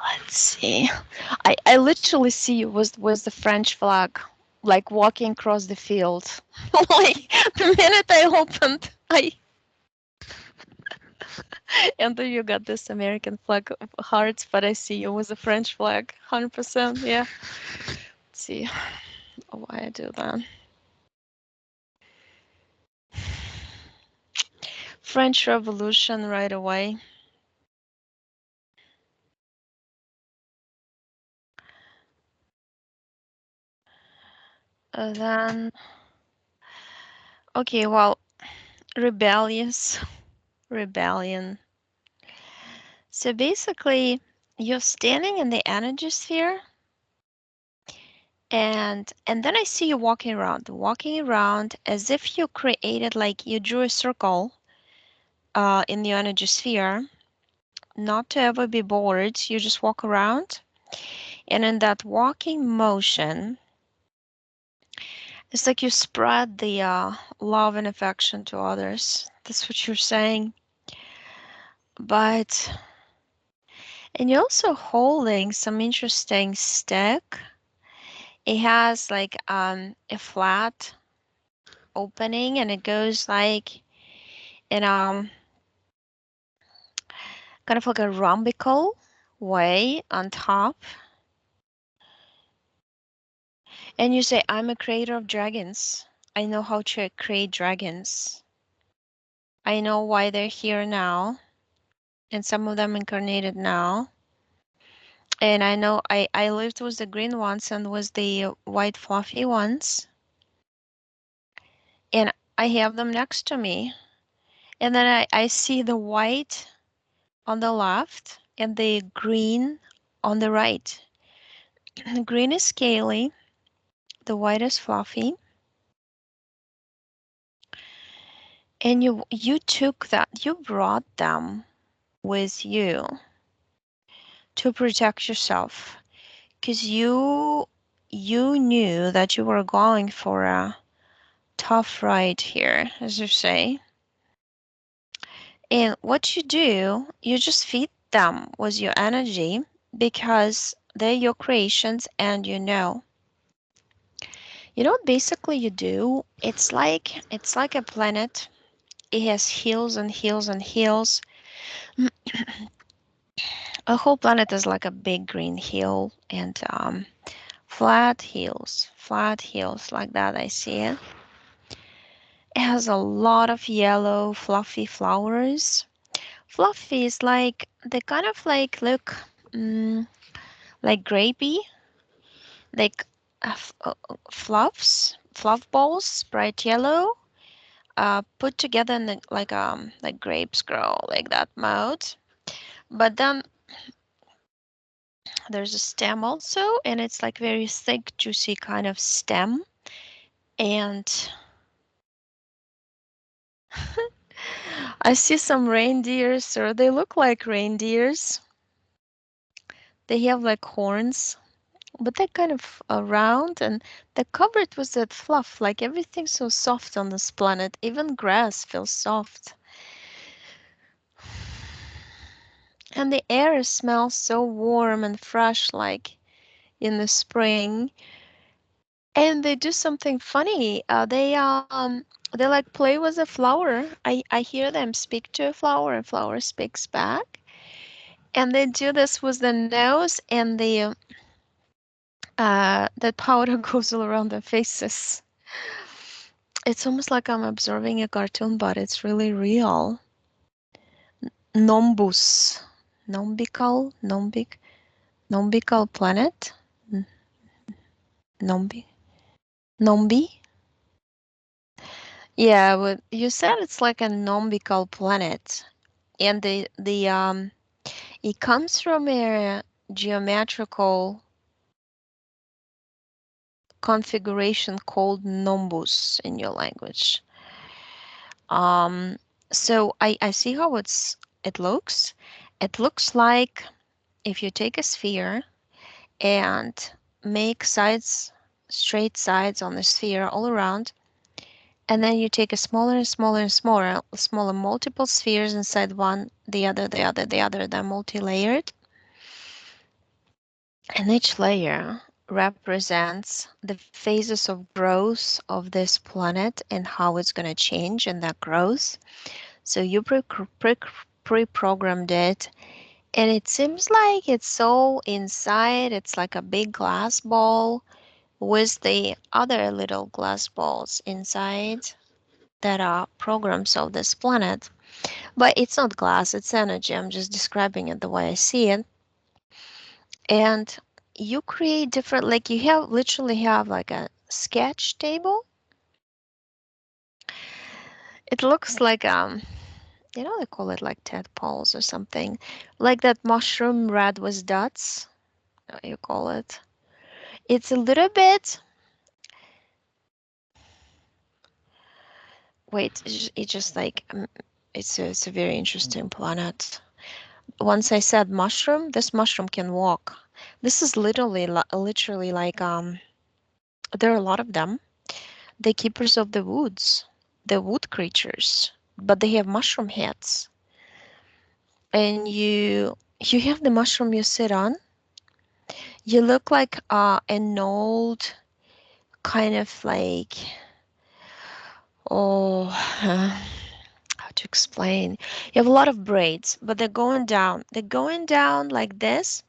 Let's see. I literally see you with the French flag, like walking across the field. Like the minute I opened, I and then you got this American flag of hearts, but I see you with the French flag, 100%. Yeah. Let's see why I do that. French Revolution right away. Then, okay, well, rebellious, rebellion. So basically, you're standing in the energy sphere, and then I see you walking around as if you created, like you drew a circle in the energy sphere, not to ever be bored. You just walk around, and in that walking motion, it's like you spread the love and affection to others. That's what you're saying. But, and you're also holding some interesting stick. It has like a flat opening, and it goes like in kind of like a rhombical way on top. And you say, I'm a creator of dragons. I know how to create dragons. I know why they're here now, and some of them incarnated now. And I know I lived with the green ones and with the white fluffy ones. And I have them next to me. And then I see the white on the left and the green on the right. The green is scaly, the white is fluffy. And you took that, you brought them with you to protect yourself, because you knew that you were going for a tough ride here, as you say. And what you do, you just feed them with your energy, because they're your creations, and you know what basically you do? It's like a planet. It has hills and hills and hills. A whole planet is like a big green hill, and flat hills like that. I see it. It has a lot of yellow, fluffy flowers. Fluffy is like they kind of like look like grapey, like fluff balls, bright yellow, put together in like grapes grow like that mode. But then there's a stem also, and it's like very thick, juicy kind of stem. And I see some reindeers, or they look like reindeers. They have like horns, but they're kind of round, and they're covered with that fluff. Like everything's so soft on this planet. Even grass feels soft. And the air smells so warm and fresh, like in the spring. And they do something funny. They like play with a flower. I hear them speak to a flower, and flower speaks back. And they do this with the nose, and the powder goes all around their faces. It's almost like I'm observing a cartoon, but it's really real. Nombus, nombical planet, nombi, nombi. Yeah, but you said it's like a nombical planet, and the it comes from a geometrical configuration called nombus in your language. Um, so I see how it looks. It looks like if you take a sphere and make sides, straight sides on the sphere all around, And then you take a smaller and smaller and smaller multiple spheres inside one, the other, the other, the other. They're multi-layered. And each layer represents the phases of growth of this planet and how it's going to change in that growth. So you pre-programmed it, and it seems like it's so inside. It's like a big glass ball with the other little glass balls inside that are programs of this planet. But it's not glass, it's energy. I'm just describing it the way I see it. And you create different, like you have literally have like a sketch table. It looks like they call it like tadpoles or something, like that mushroom red with dots, you call it. It's a little bit, wait, it's just like it's a very interesting planet. Once I said mushroom, this mushroom can walk. This is literally like there are a lot of them. The keepers of the woods, the wood creatures, but they have mushroom heads. And you have the mushroom you sit on. You look like an old kind of like, oh, how to explain? You have a lot of braids, but they're going down. They're going down like this,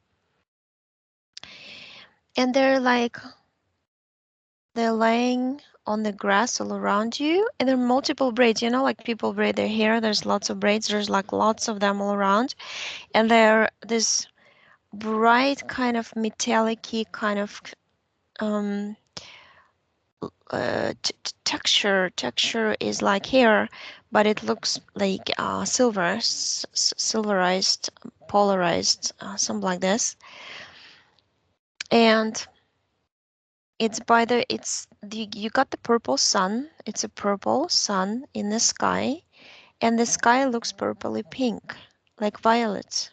and they're laying on the grass all around you, and there are multiple braids. You know, like people braid their hair. There's lots of braids. There's like lots of them all around, and they're this bright kind of metallic-y kind of um texture is like hair, but it looks like silverized, polarized, something like this. And you got the purple sun. It's a purple sun in the sky, and the sky looks purpley pink, like violet.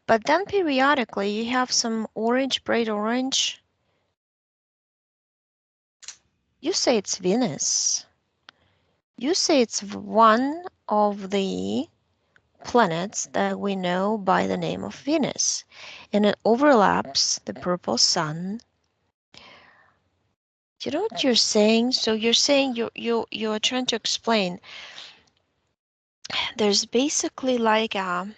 But then periodically you have some orange, bright orange. You say it's Venus. You say it's one of the planets that we know by the name of Venus, and it overlaps the purple sun. You know what you're saying? So you're saying you're trying to explain. There's basically like a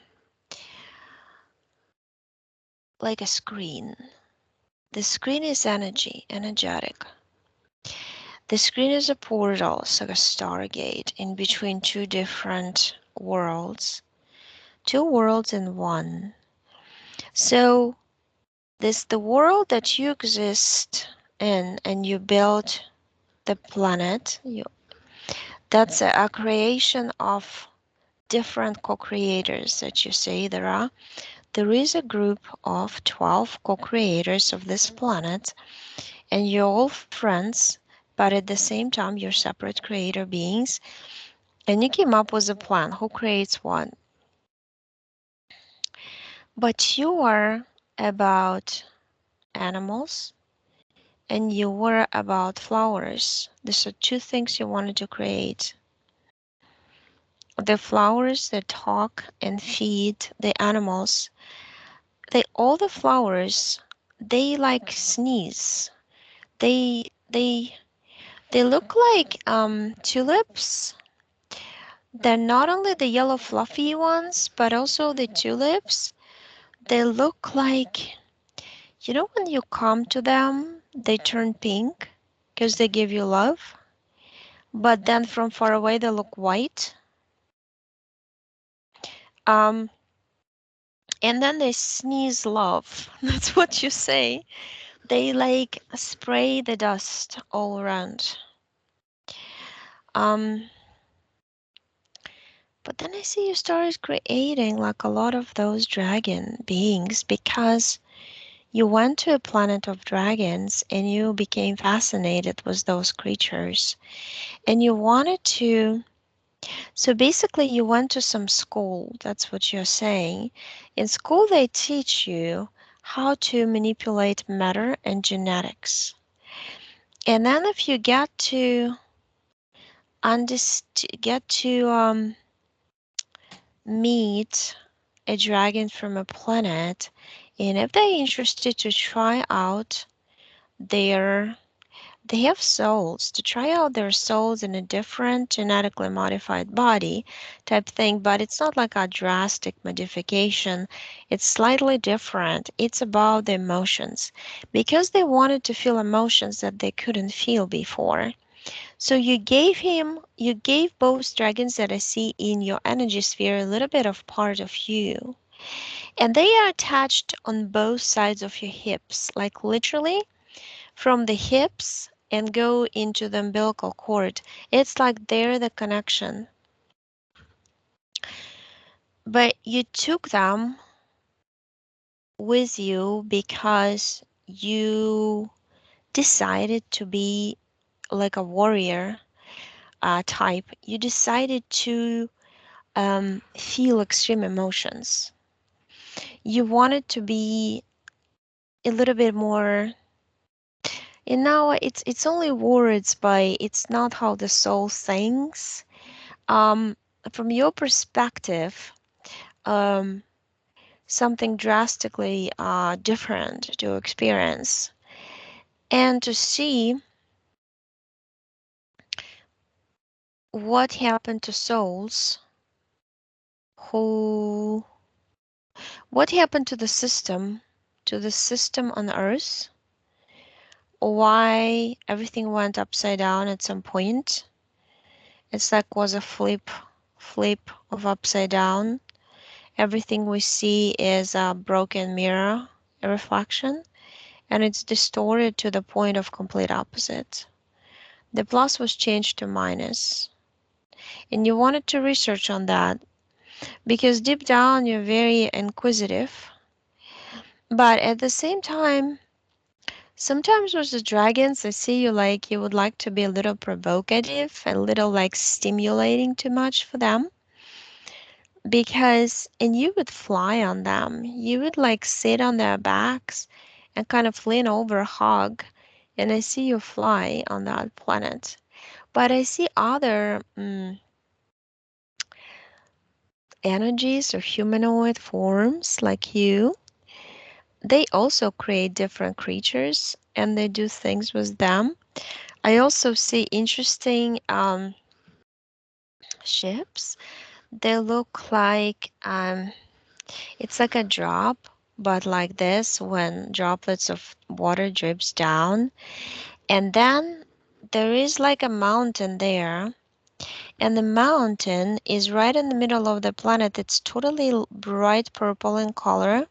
screen. The screen is energetic. The screen is a portal, it's like a stargate in between two different worlds, two worlds in one. So this the world that you exist in, and you build the planet. That's a creation of different co-creators that you say there are. There is a group of 12 co-creators of this planet, and you're all friends, but at the same time you're separate creator beings, and you came up with a plan. Who creates what? But you are about animals, and you were about flowers. These are two things you wanted to create. The flowers that talk and feed the animals, all the flowers, they like sneeze. They they look like tulips. They're not only the yellow fluffy ones, but also the tulips. They look like, when you come to them, they turn pink because they give you love. But then from far away, they look white. Um, and then they sneeze love. That's what you say. They like spray the dust all around. Um, but then I see you started creating like a lot of those dragon beings because you went to a planet of dragons and you became fascinated with those creatures. And you wanted to, so basically you went to some school, that's what you're saying. In school, they teach you how to manipulate matter and genetics. And then if you get to meet a dragon from a planet, and if they're interested to try out their they have souls to try out their souls in a different genetically modified body type thing, but it's not like a drastic modification. It's slightly different. It's about the emotions because they wanted to feel emotions that they couldn't feel before. So you gave both dragons that I see in your energy sphere a little bit of part of you. And they are attached on both sides of your hips, like literally from the hips and go into the umbilical cord. It's like they're the connection. But you took them with you because you decided to be like a warrior type. You decided to feel extreme emotions. You wanted to be a little bit more. And now it's only words, but it's not how the soul thinks. Um, from your perspective, um, something drastically different to experience and to see what happened to souls who, what happened to the system on Earth, why everything went upside down at some point. It's like was a flip of upside down. Everything we see is a broken mirror, a reflection, and it's distorted to the point of complete opposite. The plus was changed to minus. And you wanted to research on that because deep down you're very inquisitive. But at the same time, sometimes with the dragons, I see you like you would like to be a little provocative, a little like stimulating too much for them. Because, and you would fly on them. You would like sit on their backs and kind of lean over, hug. And I see you fly on that planet. But I see other energies or humanoid forms like you. They also create different creatures and they do things with them. I also see interesting ships. They look like it's like a drop, but like this when droplets of water drips down. And then there is like a mountain there. And the mountain is right in the middle of the planet. It's totally bright purple in color.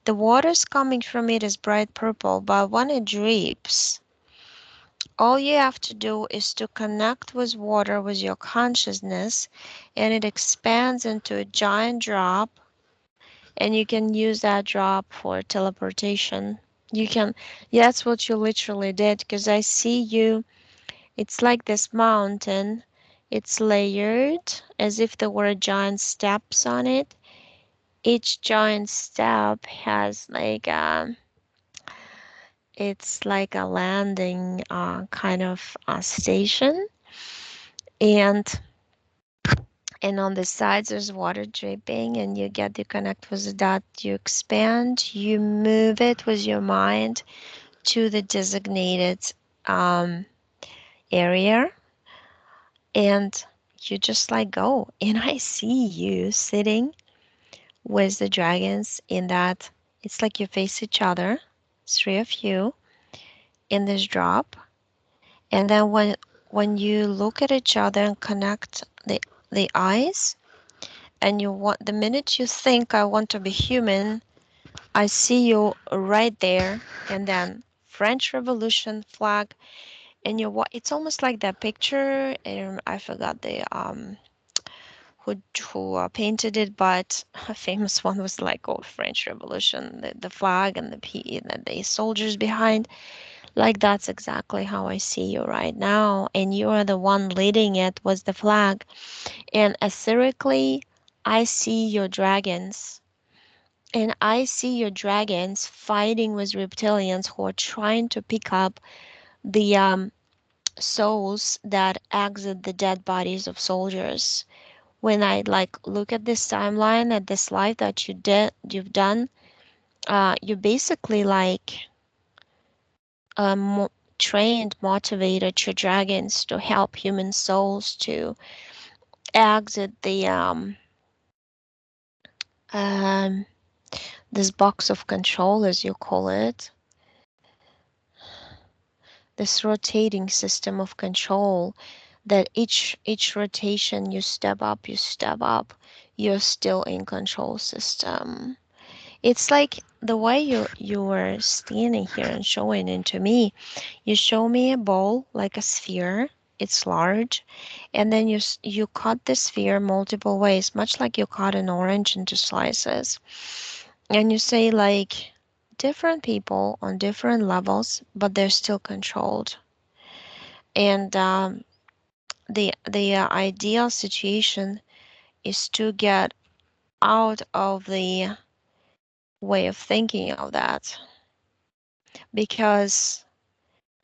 The water's coming from it is bright purple, but when it drips, all you have to do is to connect with water with your consciousness, and it expands into a giant drop, and you can use that drop for teleportation. You can, yeah, that's what you literally did, because I see you, it's like this mountain. It's layered as if there were giant steps on it. Each giant step has like it's like a landing kind of station, and on the sides there's water dripping, and you get to connect with that. You expand, you move it with your mind to the designated um, area, and you just like go. And I see you sitting with the dragons in that. It's like you face each other, three of you in this drop. And then when you look at each other and connect the eyes, and you want, the minute you think I want to be human, I see you right there. And then French Revolution flag, and it's almost like that picture. I forgot the who painted it, but a famous one was like, oh, French Revolution, the flag and the soldiers behind. Like that's exactly how I see you right now, and you are the one leading it with the flag. And etherically, I see your dragons. And I see your dragons fighting with reptilians who are trying to pick up the souls that exit the dead bodies of soldiers. When I like look at this timeline, at this life that you've done, you basically like trained, motivated your dragons to help human souls to exit the um, this box of control, as you call it, this rotating system of control. That each rotation you step up, you're still in control system. It's like the way you were standing here and showing it to me. You show me a ball like a sphere. It's large, and then you cut the sphere multiple ways, much like you cut an orange into slices. And you say like different people on different levels, but they're still controlled. And the ideal situation is to get out of the way of thinking of that, because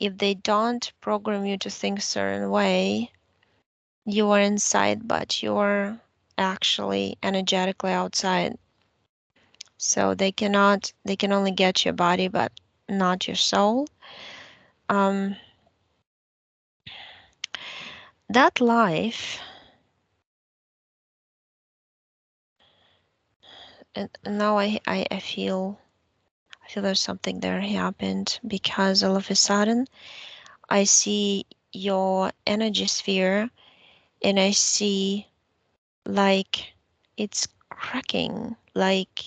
if they don't program you to think a certain way, you are inside, but you're actually energetically outside. So they can only get your body, but not your soul. Um, that life, and now I feel there's something there happened, because all of a sudden I see your energy sphere, and I see like it's cracking, like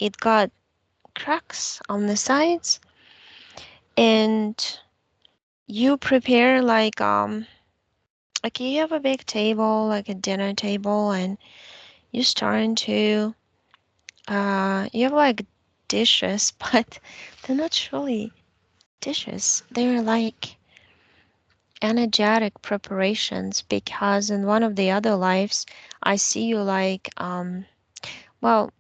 it got cracks on the sides, and you prepare like you have a big table, like a dinner table, and you starting to you have like dishes, but they're not really dishes. They're like energetic preparations, because in one of the other lives I see you like well,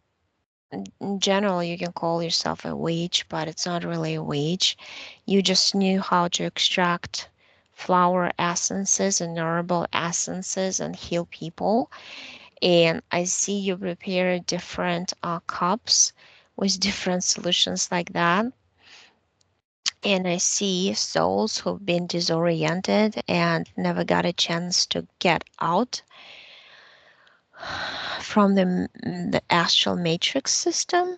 in general you can call yourself a witch, but it's not really a witch. You just knew how to extract flower essences and herbal essences and heal people. And I see you prepare different cups with different solutions like that. And I see souls who've been disoriented and never got a chance to get out from the astral matrix system.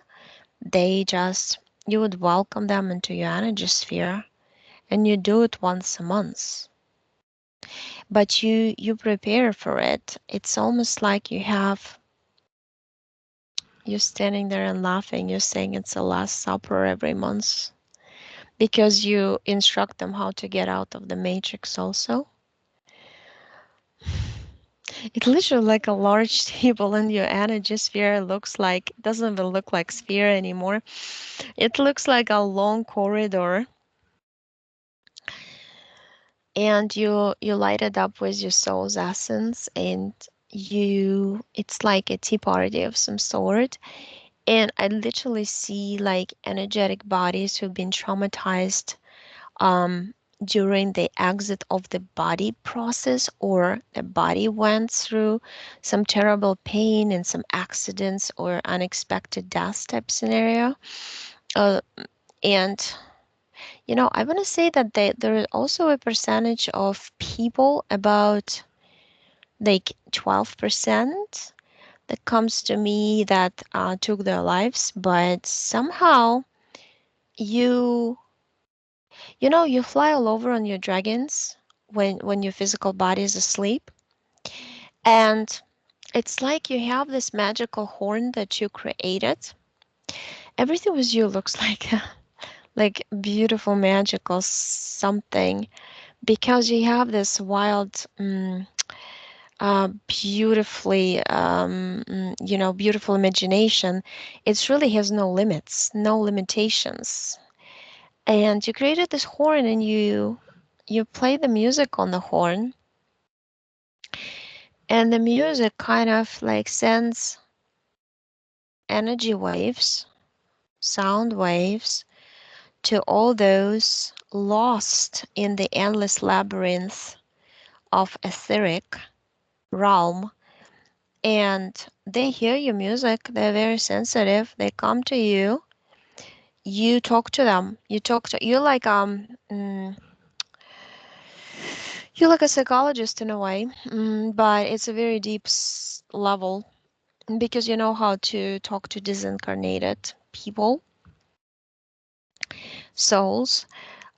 They just, you would welcome them into your energy sphere, and you do it once a month. But you prepare for it. It's almost like you're standing there and laughing. You're saying it's a last supper every month, because you instruct them how to get out of the matrix also. It literally like a large table in your energy sphere looks like, doesn't even look like sphere anymore. It looks like a long corridor, and you light it up with your soul's essence, and it's like a tea party of some sort. And I literally see like energetic bodies who've been traumatized um, during the exit of the body process, or the body went through some terrible pain and some accidents or unexpected death type scenario. Uh, and I want to say that there is also a percentage of people, about like 12%, that comes to me that took their lives, but somehow you you fly all over on your dragons when your physical body is asleep, and it's like you have this magical horn that you created. Everything with you looks like like beautiful magical something, because you have this wild beautifully beautiful imagination. It really has no limits, no limitations. And you created this horn, and you play the music on the horn, and the music kind of like sends energy waves, sound waves to all those lost in the endless labyrinth of etheric realm, and they hear your music. They're very sensitive. They come to you. You talk to them. You like you're like a psychologist in a way, but it's a very deep level because you know how to talk to disincarnated people, souls,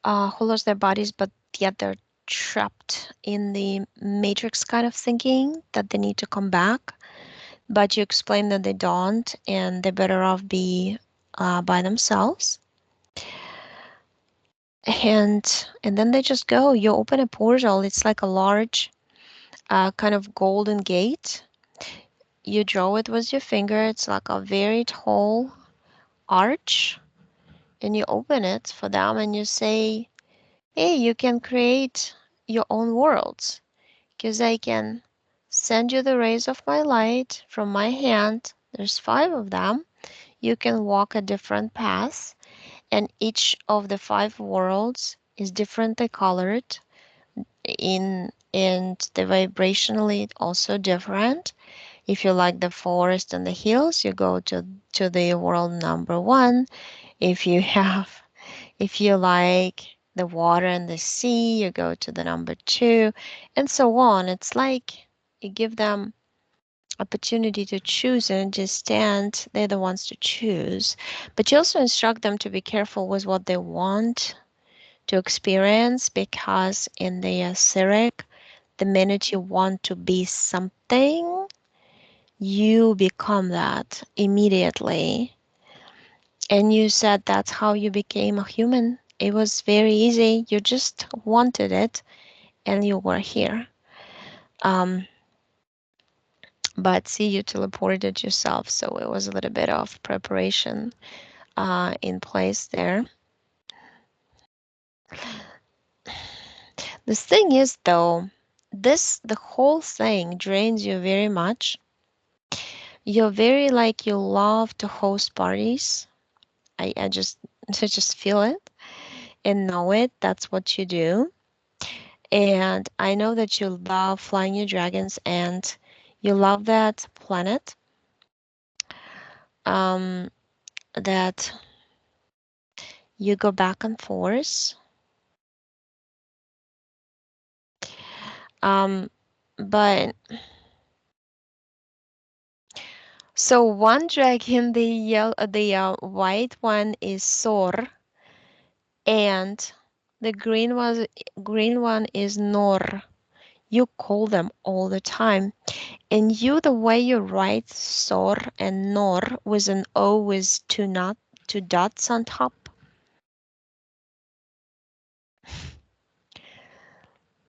who lost their bodies, but yet they're trapped in the matrix kind of thinking that they need to come back. But you explain that they don't, and they're better off be by themselves. And then they just go. You open a portal. It's like a large kind of golden gate. You draw it with your finger. It's like a very tall arch, and you open it for them, and you say, "Hey, you can create your own worlds, because I can send you the rays of my light from my hand. There's 5 of them. You can walk a different path, and each of the 5 worlds is differently colored in and the vibrationally also different. If you like the forest and the hills, you go to the world number 1. If you have if you like the water and the sea, you go to the number 2, and so on. It's like you give them opportunity to choose and understand they're the ones to choose. But you also instruct them to be careful with what they want to experience, because in the etheric, the minute you want to be something, you become that immediately. And you said that's how you became a human. It was very easy. You just wanted it and you were here. Um, but see, you teleported yourself, so it was a little bit of preparation in place there. The thing is, though, the whole thing drains you very much. You're very like you love to host parties. I just I just feel it and know it. That's what you do. And I know that you love flying your dragons and you love that planet. Um, that you go back and forth. Um, but so one dragon, the white one is Sor, and the green one is Nor. You call them all the time. And you, the way you write Sor and Nor with an O with two dots on top.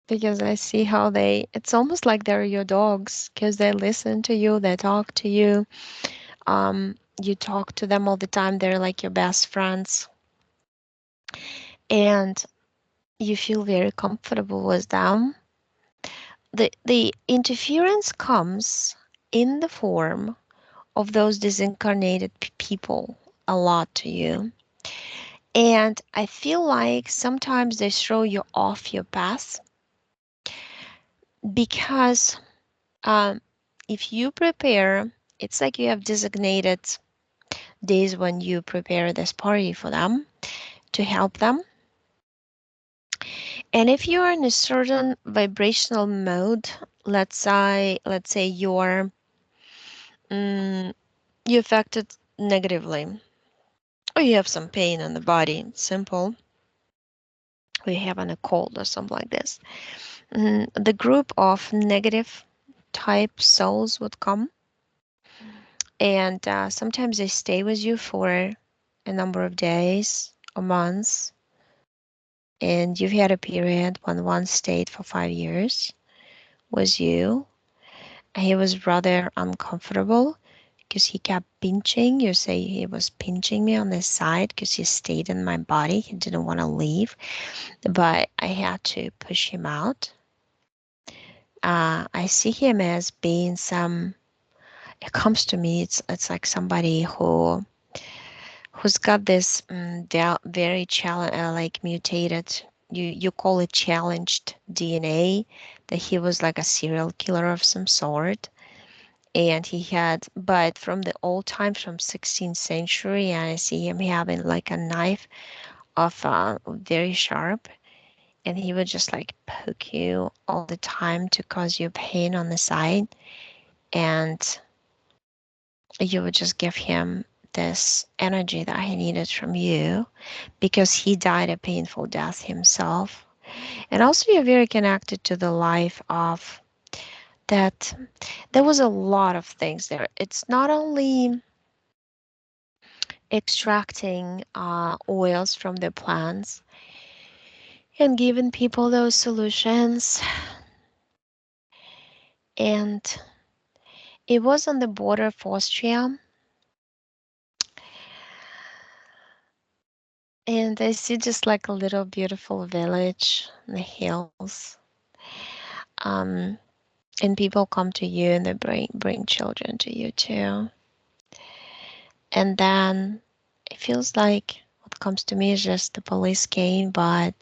Because I see how it's almost like they're your dogs, because they listen to you, they talk to you. You talk to them all the time. They're like your best friends. And you feel very comfortable with them. The interference comes in the form of those disincarnated people a lot to you. And I feel like sometimes they throw you off your path because if you prepare, it's like you have designated days when you prepare this party for them to help them. And if you're in a certain vibrational mode, let's say you affected negatively, or you have some pain in the body, simple, or you having a cold or something like this. The group of negative type souls would come, and sometimes they stay with you for a number of days or months. And you've had a period when one stayed for 5 years with you. He was rather uncomfortable because he kept pinching. You say he was pinching me on the side because he stayed in my body. He didn't want to leave, but I had to push him out. I see him as being it comes to me, it's like somebody who who's got this very challenge, like mutated. You call it challenged DNA. That he was like a serial killer of some sort, and he had, but from the old times, from 16th century, and I see him having like a knife of very sharp, and he would just like poke you all the time to cause you pain on the side, and you would just give him this energy that he needed from you because he died a painful death himself. And also, you're very connected to the life of that. There was a lot of things there. It's not only extracting oils from the plants and giving people those solutions, and it was on the border of Austria. And I see just like a little beautiful village in the hills. Um, and people come to you and they bring children to you too. And then it feels like what comes to me is just the police came, but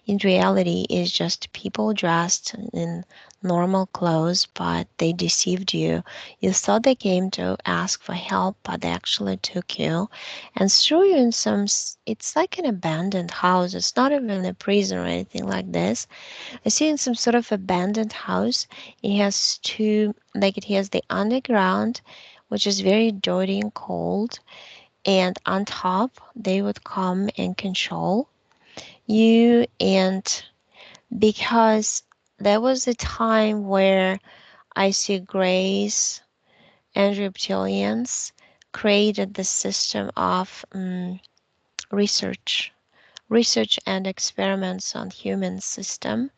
in reality it's just people dressed in normal clothes, but they deceived you. You thought they came to ask for help, but they actually took you and threw you in some, it's like an abandoned house. It's not even a prison or anything like this. I see in some sort of abandoned house. It has two, like it has the underground, which is very dirty and cold, and on top they would come and control you. And because there was a time where I see Grace and reptilians created the system of research and experiments on human system,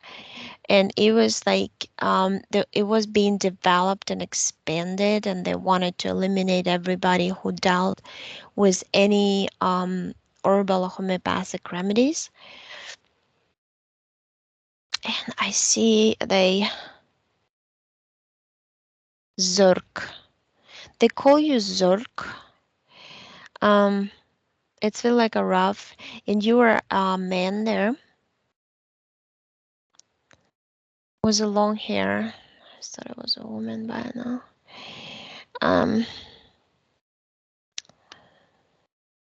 and it was like it was being developed and expanded, and they wanted to eliminate everybody who dealt with any herbal or homeopathic remedies. And I see they Zurk. They call you Zurk. Um, it's feel like a rough, and you were a man there with a long hair. I thought it was a woman by now. Um,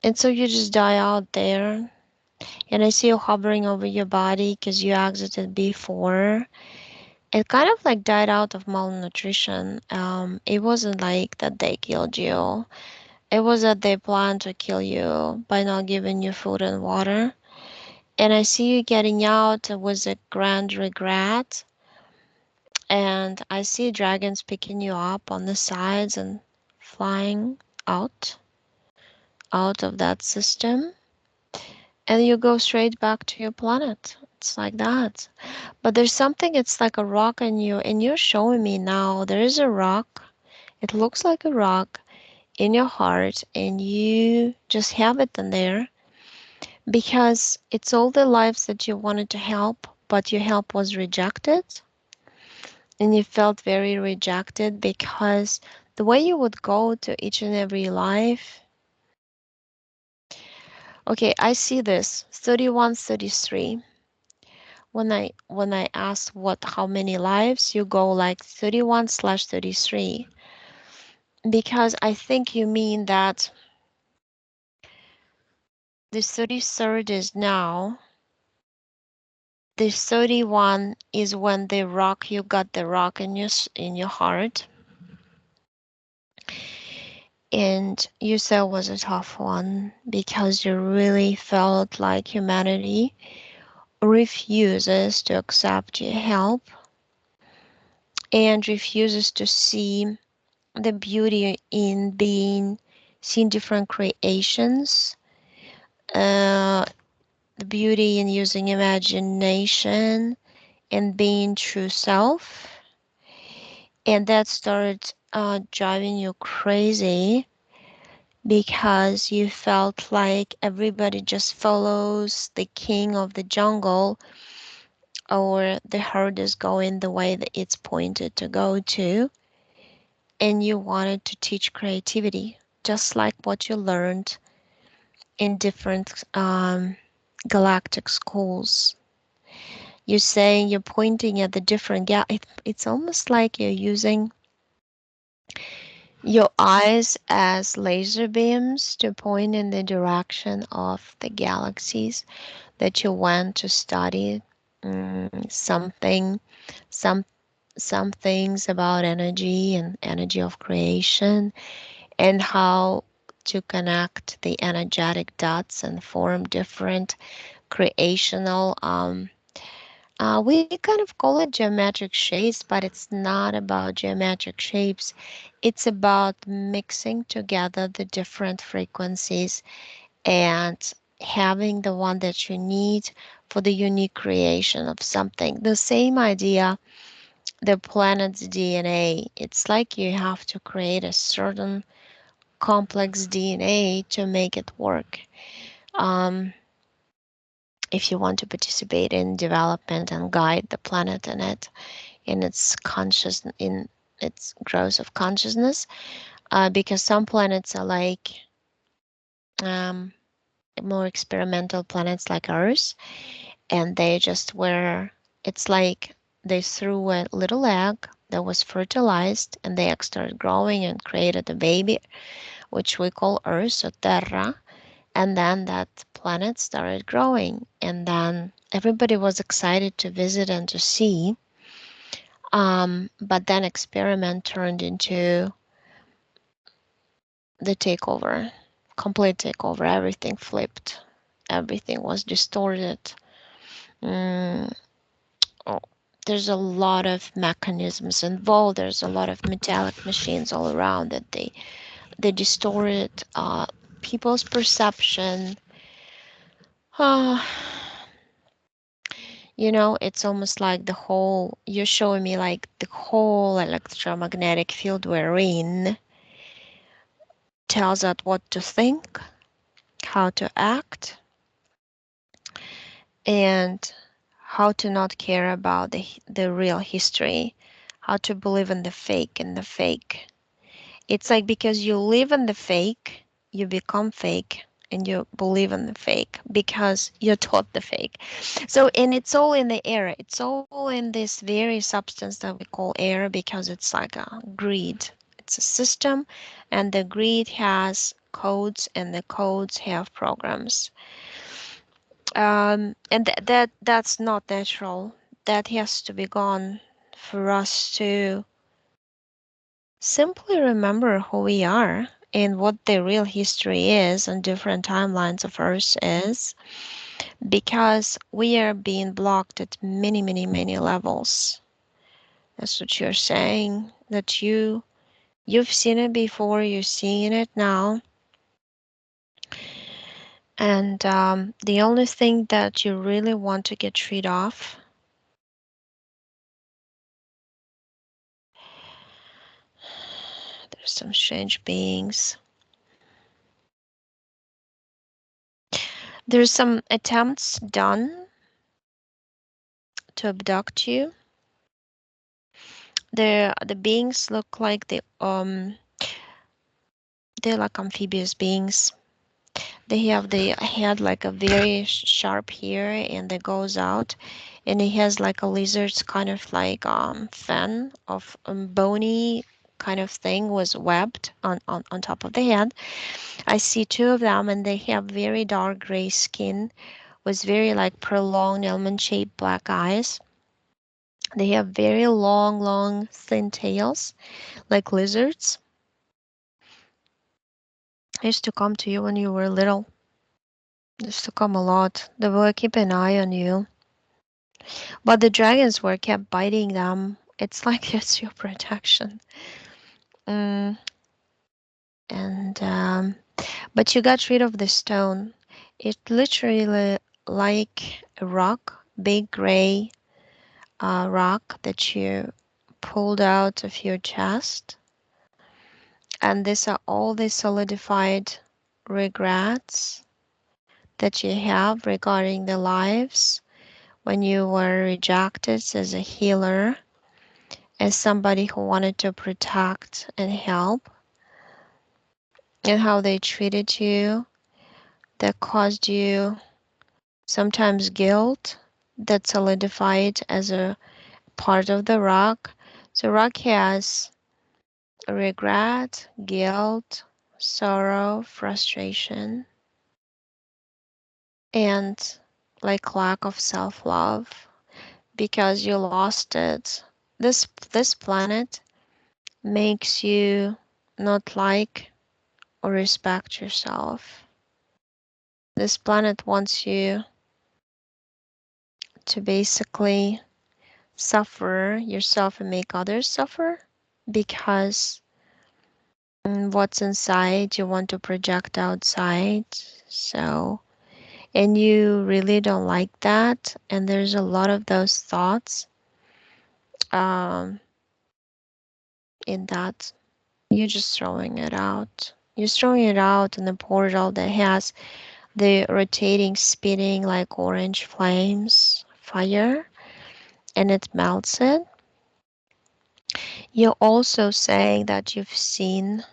and so you just die out there, and I see you hovering over your body because you exited before. It kind of like died out of malnutrition. It wasn't like that they killed you. It was that they planned to kill you by not giving you food and water. And I see you getting out with a grand regret. And I see dragons picking you up on the sides and flying out of that system. And you go straight back to your planet. It's like that. But there's something, it's like a rock in you, and you're showing me now there is a rock. It looks like a rock in your heart, and you just have it in there because it's all the lives that you wanted to help, but your help was rejected, and you felt very rejected because the way you would go to each and every life. Okay, I see this 31, 33. When I ask what how many lives, you go like 31/33, because I think you mean that the 33rd is now. The 31 is when the rock, you got the rock in your heart, and you said it was a tough one because you really felt like humanity refuses to accept your help and refuses to see the beauty in being seeing different creations, uh, the beauty in using imagination and being true self. And that started driving you crazy because you felt like everybody just follows the king of the jungle, or the herd is going the way that it's pointed to go to, and you wanted to teach creativity just like what you learned in different galactic schools. You're saying you're pointing at the different it's almost like you're using your eyes as laser beams to point in the direction of the galaxies that you want to study. Something, some some things about energy and energy of creation, and how to connect the energetic dots and form different creational we kind of call it geometric shapes, but it's not about geometric shapes. It's about mixing together the different frequencies and having the one that you need for the unique creation of something. The same idea, the planet's DNA. It's like you have to create a certain complex DNA to make it work. Um, if you want to participate in development and guide the planet in its in its growth of consciousness, because some planets are like um, more experimental planets like Earth, and they just were. It's like they threw a little egg that was fertilized, and the egg started growing and created a baby, which we call Earth or Terra. And then that planet started growing, and then everybody was excited to visit and to see. But then experiment turned into the takeover, complete takeover. Everything flipped, everything was distorted. Mm, oh, there's a lot of mechanisms involved. There's a lot of metallic machines all around that they distorted people's perception. Uh, it's almost like the whole, you're showing me like the whole electromagnetic field we're in tells us what to think, how to act, and how to not care about the real history, how to believe in the fake and the fake. It's like because you live in the fake, you become fake and you believe in the fake because you're taught the fake. So, and it's all in the air. It's all in this very substance that we call air because it's like a greed. It's a system, and the greed has codes, and the codes have programs. And that's not natural. That has to be gone for us to simply remember who we are and what the real history is on different timelines of Earth is, because we are being blocked at many, many, many levels. That's what you're saying. That you've seen it before, you're seeing it now, and the only thing that you really want to get rid of. There's some strange beings. There's some attempts done to abduct you. The beings look like they're like amphibious beings. They have the head like a very sharp hair, and it goes out, and it has like a lizard's kind of like fan of bony kind of thing was webbed on top of the head. I see two of them, and they have very dark gray skin with very like prolonged almond shaped black eyes. They have very long, long, thin tails like lizards. I used to come to you when you were little. Used to come a lot. They will keep an eye on you. But the dragons were kept biting them. It's like it's your protection. Mm, and but you got rid of the stone. It literally like a rock, big gray rock that you pulled out of your chest. And these are all the solidified regrets that you have regarding the lives when you were rejected as a healer, as somebody who wanted to protect and help, and how they treated you, that caused you sometimes guilt that solidified as a part of the rock. So rock has regret, guilt, sorrow, frustration, and like lack of self-love because you lost it. This planet makes you not like or respect yourself. This planet wants you to basically suffer yourself and make others suffer because what's inside you want to project outside. So, and you really don't like that. And there's a lot of those thoughts um, in that. You're just throwing it out. You're throwing it out in the portal that has the rotating, spinning like orange flames, fire, and it melts it. You're also saying that you've seen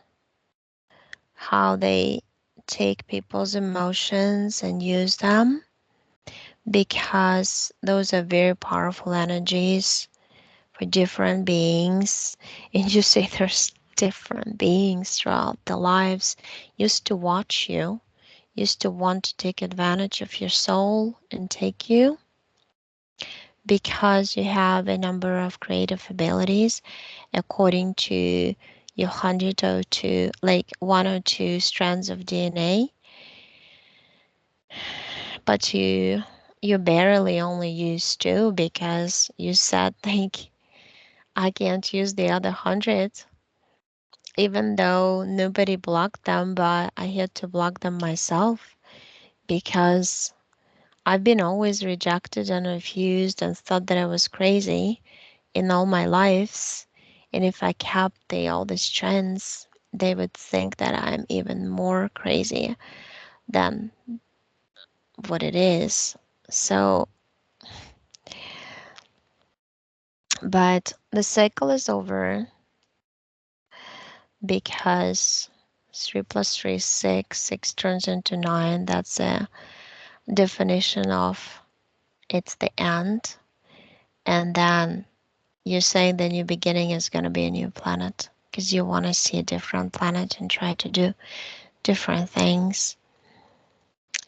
how they take people's emotions and use them because those are very powerful energies for different beings. And you say there's different beings throughout the lives used to watch you, used to want to take advantage of your soul and take you because you have a number of creative abilities according to your 102, like 102 strands of DNA, but you barely only use two because you said like I can't use the other 100, even though nobody blocked them, but I had to block them myself because I've been always rejected and refused and thought that I was crazy in all my lives. And if I kept all these trends, they would think that I'm even more crazy than what it is. So, but the cycle is over because 3 plus 3 is 6, 6 turns into 9. That's a definition of it's the end. And then you're saying the new beginning is going to be a new planet because you want to see a different planet and try to do different things.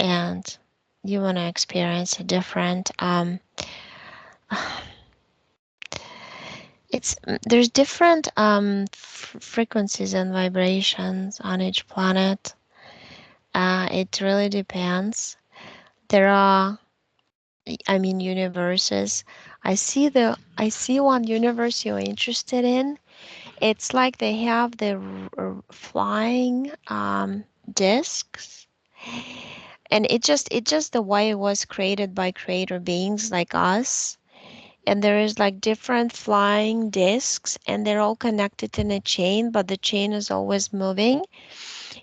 And you want to experience a different it's there's different frequencies and vibrations on each planet. It really depends. There are, I mean, universes. I see one universe you're interested in. It's like they have the flying discs, and it just the way it was created by creator beings like us. And there is like different flying discs, and they're all connected in a chain, but the chain is always moving.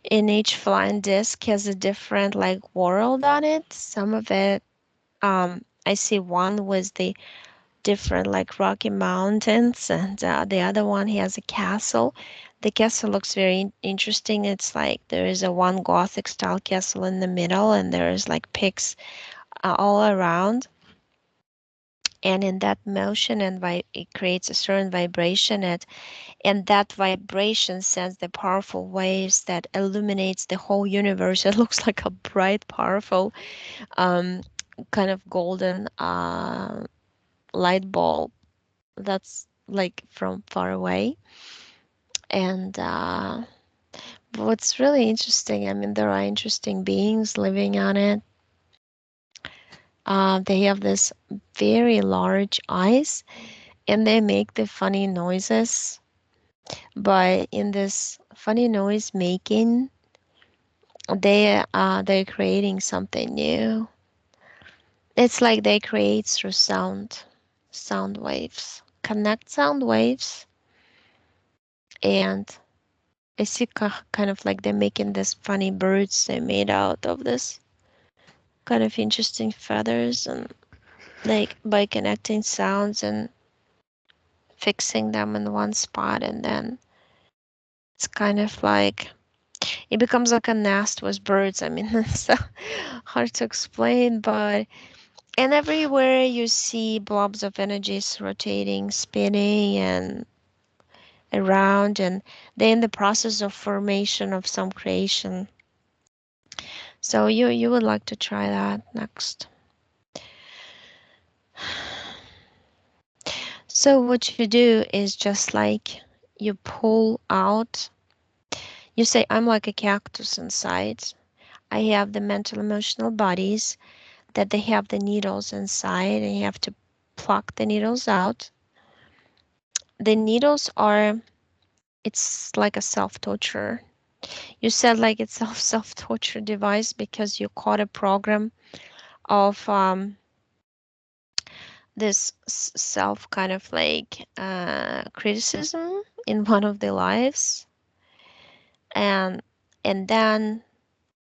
And each flying disc has a different like world on it. Some of it, I see one was the different like Rocky Mountains, and the other one has a castle. The castle looks very interesting. It's like there is a one Gothic style castle in the middle, and there is like pigs all around. And in that motion and it creates a certain vibration, and that vibration sends the powerful waves that illuminates the whole universe. It looks like a bright, powerful, um, kind of golden light bulb that's like from far away. And what's really interesting, I mean, there are interesting beings living on it. They have this very large eyes, and they make the funny noises. But in this funny noise making, they're creating something new. It's like they create through sound waves, connect sound waves, and I see kind of like they're making this funny birds they made out of this kind of interesting feathers, and like by connecting sounds and fixing them in one spot, and then it's kind of like It becomes like a nest with birds. I mean, it's so hard to explain, but and everywhere you see blobs of energies rotating, spinning, and around, and they're in the process of formation of some creation. So you would like to try that next. So what you do is just like you pull out. You say, I'm like a cactus inside. I have the mental emotional bodies that they have the needles inside, and you have to pluck the needles out. The needles are, it's like a self-torture. You said like it's a self-torture device because you caught a program of this self kind of like criticism in one of their lives, and then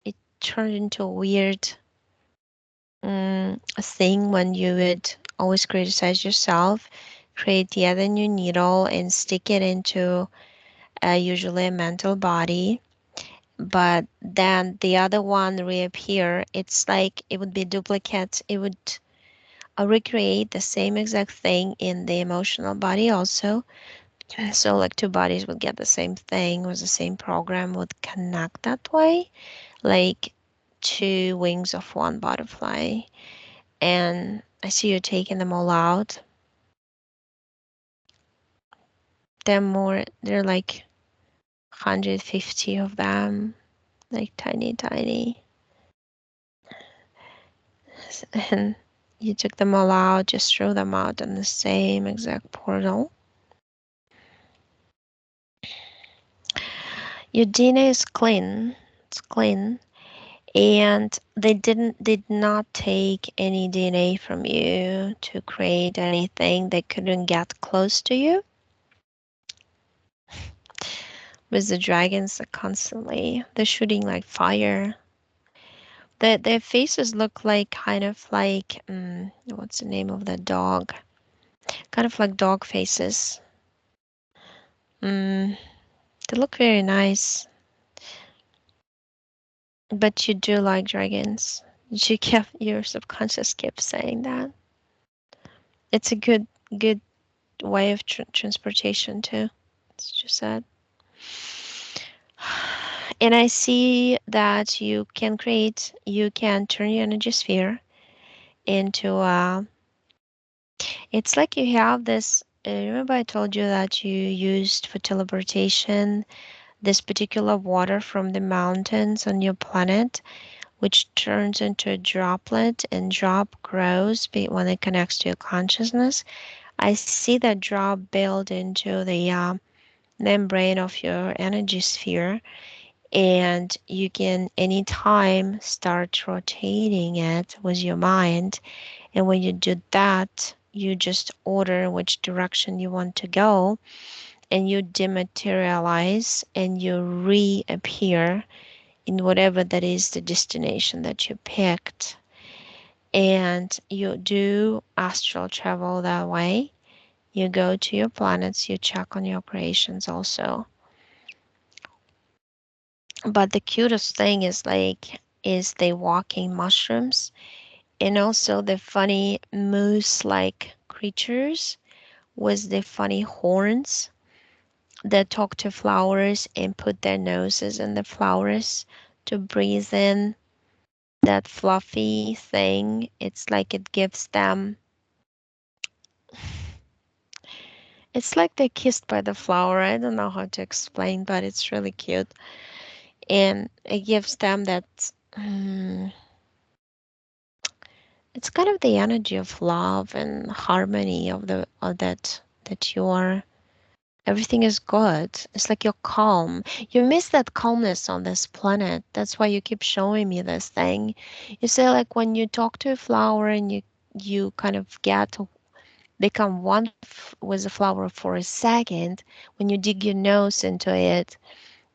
it turned into a weird thing when you would always criticize yourself, create yet a new needle and stick it into usually a mental body. But then the other one reappear. It's like it would be duplicate. It would recreate the same exact thing in the emotional body also. So like two bodies would get the same thing with the same program would connect that way, like two wings of one butterfly. And I see you taking them all out. They're like 150 of them, like tiny, tiny. And you took them all out, just throw them out in the same exact portal. Your DNA is clean. It's clean. And they did not take any DNA from you to create anything. They couldn't get close to you. With the dragons, they're shooting like fire. Their faces look like kind of like what's the name of the dog? Kind of like dog faces. Mm, they look very nice, but you do like dragons. Your subconscious kept saying that. It's a good way of transportation too. It's just sad. And I see that you can turn your energy sphere into it's like you have this. Remember, I told you that you used for teleportation this particular water from the mountains on your planet, which turns into a droplet, and drop grows when it connects to your consciousness. I see that drop build into the membrane of your energy sphere, and you can anytime start rotating it with your mind. And when you do that, you just order which direction you want to go, and you dematerialize and you reappear in whatever that is the destination that you picked. And you do astral travel that way. You go to your planets, you check on your creations also. But the cutest thing is the walking mushrooms, and also the funny moose-like creatures with the funny horns that talk to flowers and put their noses in the flowers to breathe in that fluffy thing. It's like it gives them, it's like they're kissed by the flower. I don't know how to explain, but it's really cute. And it gives them that, um, it's kind of the energy of love and harmony of that you are. Everything is good. It's like you're calm. You miss that calmness on this planet. That's why you keep showing me this thing. You say like when you talk to a flower and you kind of get to become one with the flower for a second, when you dig your nose into it,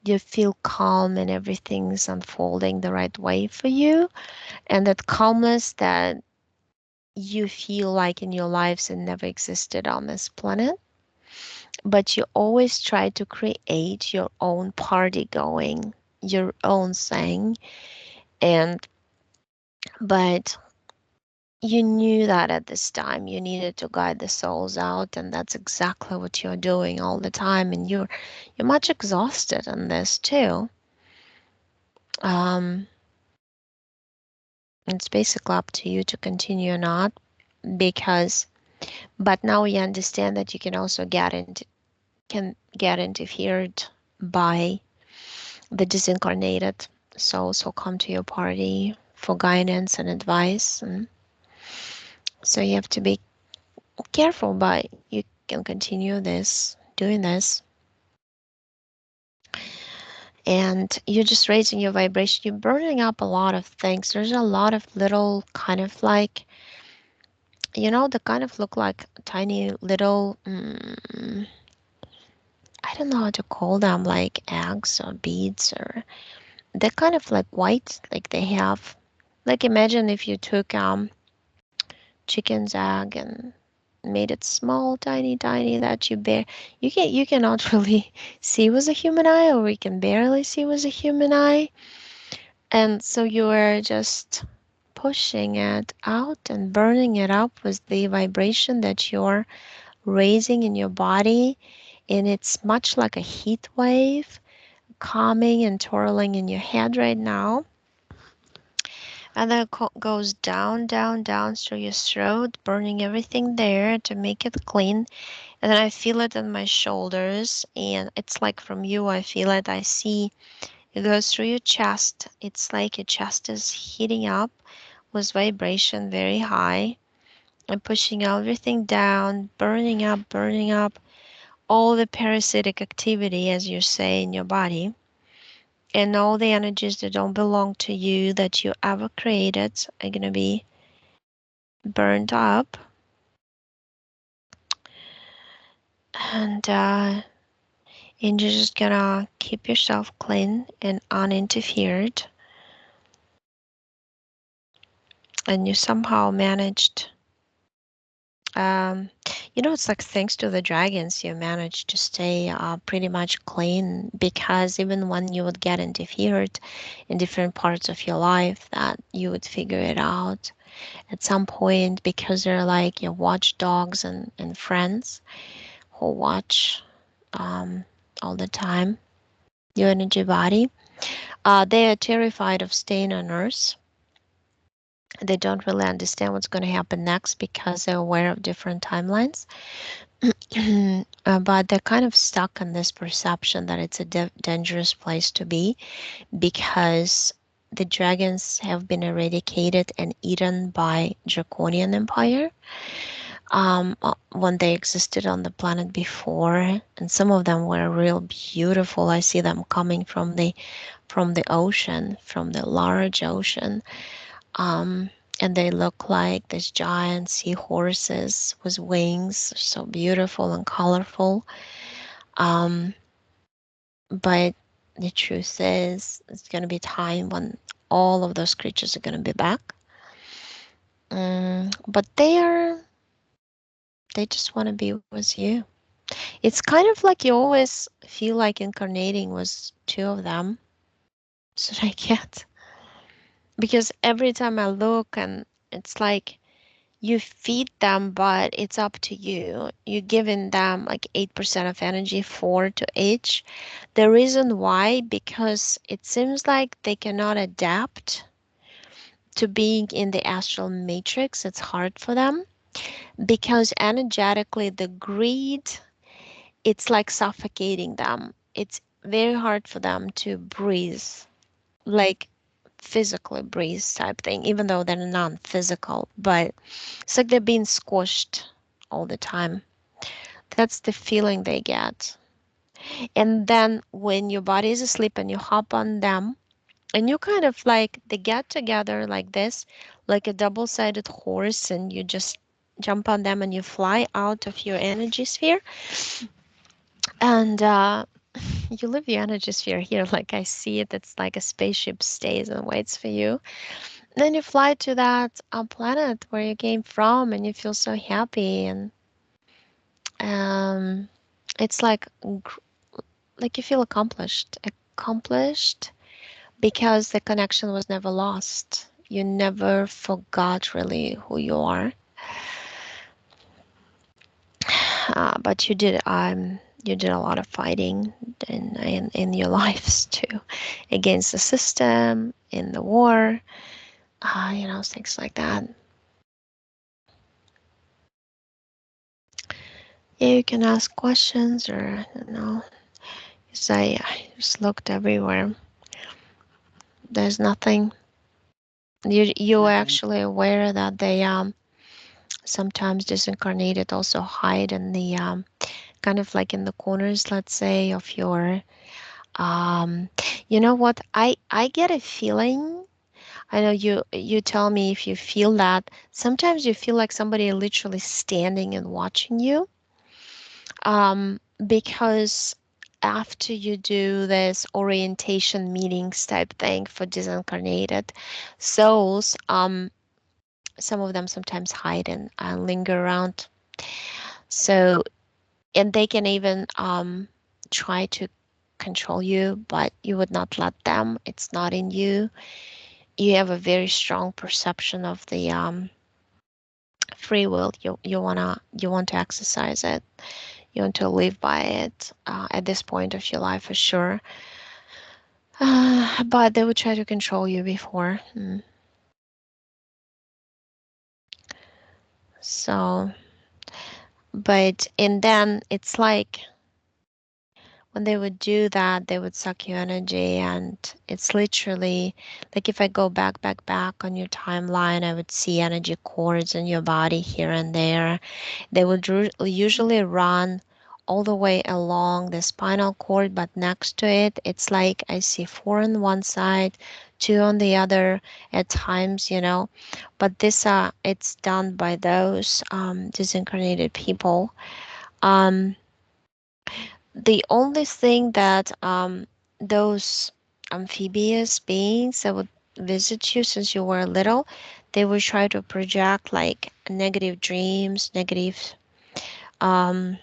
you feel calm and everything's unfolding the right way for you. And that calmness that you feel like in your lives and never existed on this planet, but you always try to create your own party going. your own thing. And but you knew that at this time you needed to guide the souls out, and that's exactly what you're doing all the time. And you're much exhausted on this too. Um, it's basically up to you to continue or not, because but now you understand that you can get interfered by the disincarnated souls who come to your party for guidance and advice. And so you have to be careful, but you can continue this, doing this. And you're just raising your vibration. You're burning up a lot of things. There's a lot of little kind of like, they kind of look like tiny little, I don't know how to call them, like eggs or beads, or they're kind of like white, like they have, like imagine if you took chicken's egg and made it small, tiny, tiny, that you cannot really see with a human eye, or we can barely see with a human eye. And so you are just pushing it out and burning it up with the vibration that you're raising in your body. And it's much like a heat wave, calming and twirling in your head right now. And then it goes down, down, down through your throat, burning everything there to make it clean. And then I feel it in my shoulders, and it's like from you, I feel it. I see it goes through your chest. It's like your chest is heating up with vibration very high, and pushing everything down, burning up all the parasitic activity, as you say, in your body. And all the energies that don't belong to you that you ever created are going to be burned up. And you're just gonna keep yourself clean and uninterfered. And you somehow managed, um, it's like thanks to the dragons, you managed to stay pretty much clean, because even when you would get interfered in different parts of your life, that you would figure it out at some point, because they're like your watchdogs and friends who watch um, all the time your energy body. They are terrified of staying on Earth. They don't really understand what's going to happen next, because they're aware of different timelines. But they're kind of stuck in this perception that it's a dangerous place to be, because the dragons have been eradicated and eaten by Draconian Empire when they existed on the planet before, and some of them were real beautiful. I see them coming from the ocean, from the large ocean. Um, and they look like these giant seahorses with wings, so beautiful and colorful. Um, but the truth is, it's going to be time when all of those creatures are going to be back. But they just want to be with you. It's kind of like you always feel like incarnating with two of them. So I get, because every time I look, and it's like you feed them, but it's up to you. You're giving them like 8% of energy, 4 to each. The reason why, because it seems like they cannot adapt to being in the astral matrix. It's hard for them, because energetically, the greed, it's like suffocating them. It's very hard for them to breathe, like physically breathe type thing, even though they're non-physical, but it's like they're being squished all the time. That's the feeling they get. And then when your body is asleep and you hop on them, and you kind of like, they get together like this, like a double-sided horse, and you just jump on them and you fly out of your energy sphere. And you leave your energy sphere here, like I see it. It's like a spaceship stays and waits for you. Then you fly to that planet where you came from, and you feel so happy, and it's like you feel accomplished, accomplished, because the connection was never lost. You never forgot really who you are. But you did a lot of fighting in your lives too, against the system, in the war, things like that. Yeah, you can ask questions or, 'cause I just looked everywhere. There's nothing. You Nothing. actually aware that they sometimes disincarnated also hide in the kind of like in the corners, let's say, of your you know what? I get a feeling. I know you tell me if you feel that. Sometimes you feel like somebody literally standing and watching you. Because after you do this orientation meetings type thing for disincarnated souls, some of them sometimes hide and linger around. So, and they can even try to control you, but you would not let them. It's not in you. You have a very strong perception of the free will. You want to exercise it. You want to live by it at this point of your life for sure. But they would try to control you before. So, but and then it's like when they would do that, they would suck your energy, and it's literally like if I go back on your timeline, I would see energy cords in your body here and there. They would usually run all the way along the spinal cord, but next to it, it's like I see four on one side, two on the other at times, But this, it's done by those disincarnated people. Um, the only thing that those amphibious beings that would visit you since you were little, they would try to project like negative dreams, negative um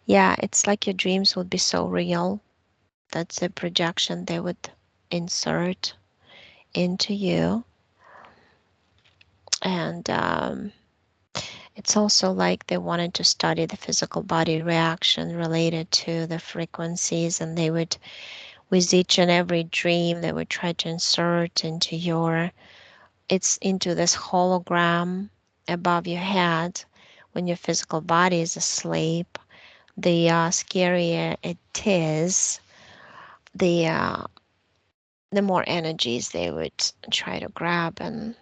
yeah, it's like your dreams would be so real. That's a projection they would insert into you. And it's also like they wanted to study the physical body reaction related to the frequencies, and they would, with each and every dream, they would try to insert it's into this hologram above your head when your physical body is asleep. The scarier it is, the uh, the more energies they would try to grab and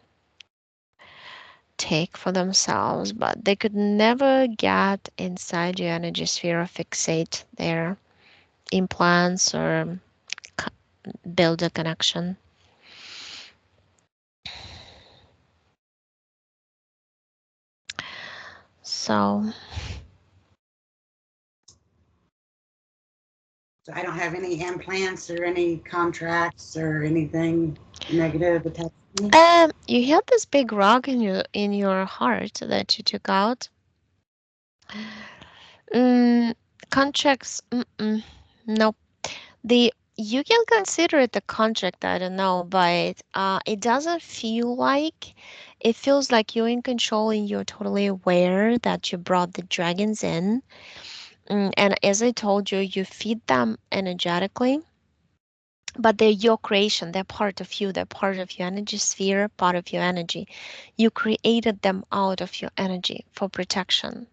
take for themselves, but they could never get inside your energy sphere or fixate their implants or build a connection. So, So I don't have any implants or any contracts or anything negative attached to me. you had this big rock in your heart that you took out. Mm, contracts, nope. The You can consider it a contract, I don't know, but it doesn't feel like it feels like you're in control and you're totally aware that you brought the dragons in. And as I told you, you feed them energetically, but they're your creation. They're part of you. They're part of your energy sphere, part of your energy. You created them out of your energy for protection.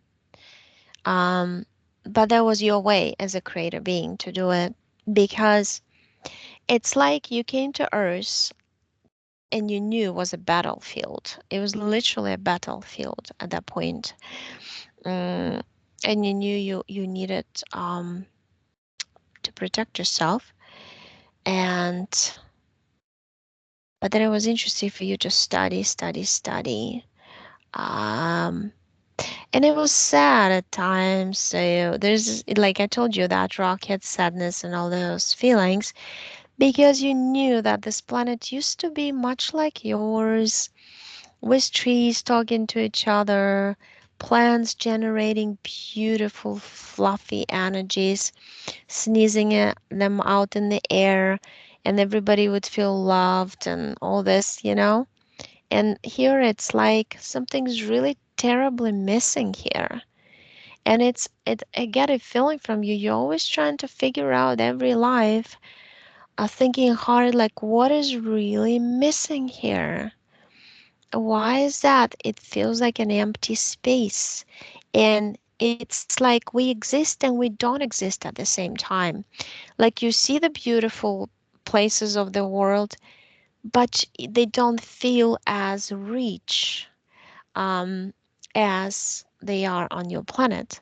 Um, but that was your way as a creator being to do it because it's like you came to Earth and you knew it was a battlefield. It was literally a battlefield at that point. Mm, and you knew you needed to protect yourself. And but then it was interesting for you to study, study, study. Um, and it was sad at times. So there's, like I told you, that rock had sadness and all those feelings because you knew that this planet used to be much like yours, with trees talking to each other, Plants generating beautiful, fluffy energies, sneezing them out in the air, and everybody would feel loved and all this, you know? And here it's like something's really terribly missing here. And I get a feeling from you. You're always trying to figure out every life, thinking hard like what is really missing here? Why is that? It feels like an empty space. And it's like we exist and we don't exist at the same time. Like you see the beautiful places of the world, but they don't feel as rich as they are on your planet.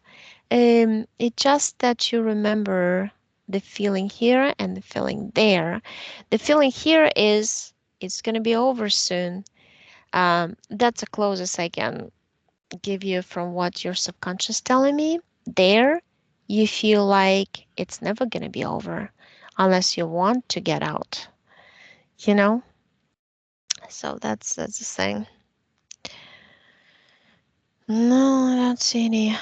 It's just that you remember the feeling here and the feeling there. The feeling here is it's going to be over soon. That's the closest I can give you from what your subconscious telling me. There, you feel like it's never going to be over unless you want to get out, you know? So that's the thing. No, I don't see any.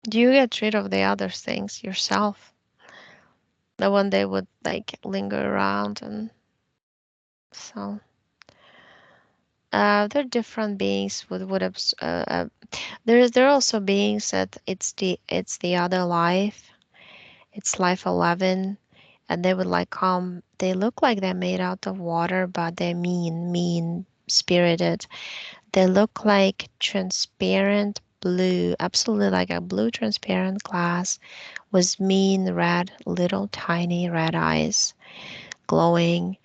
Do you get rid of the other things yourself? The one they would like linger around and so. They're different beings with would there are also beings that it's the other life. It's life 11, and they would like come. They look like they're made out of water, but they're mean spirited. They look like transparent blue, absolutely like a blue transparent glass with mean red, little tiny red eyes glowing.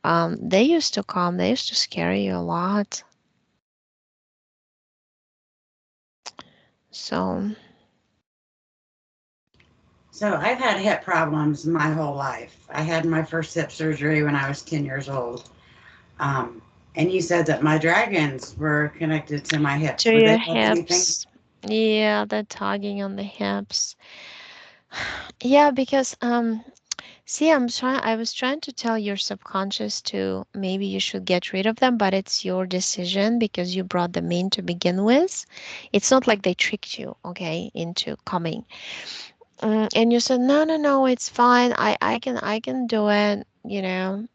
They used to come. They used to scare you a lot. So So I've had hip problems my whole life. I had my first hip surgery when I was 10 years old. Um, and you said that my dragons were connected to my hips. to Would your they have anything? hips. Yeah, the tugging on the hips. Yeah, because see, I was trying to tell your subconscious to maybe you should get rid of them, but it's your decision because you brought them in to begin with. It's not like they tricked you, okay, into coming. And you said, no, no, no, it's fine. I can do it.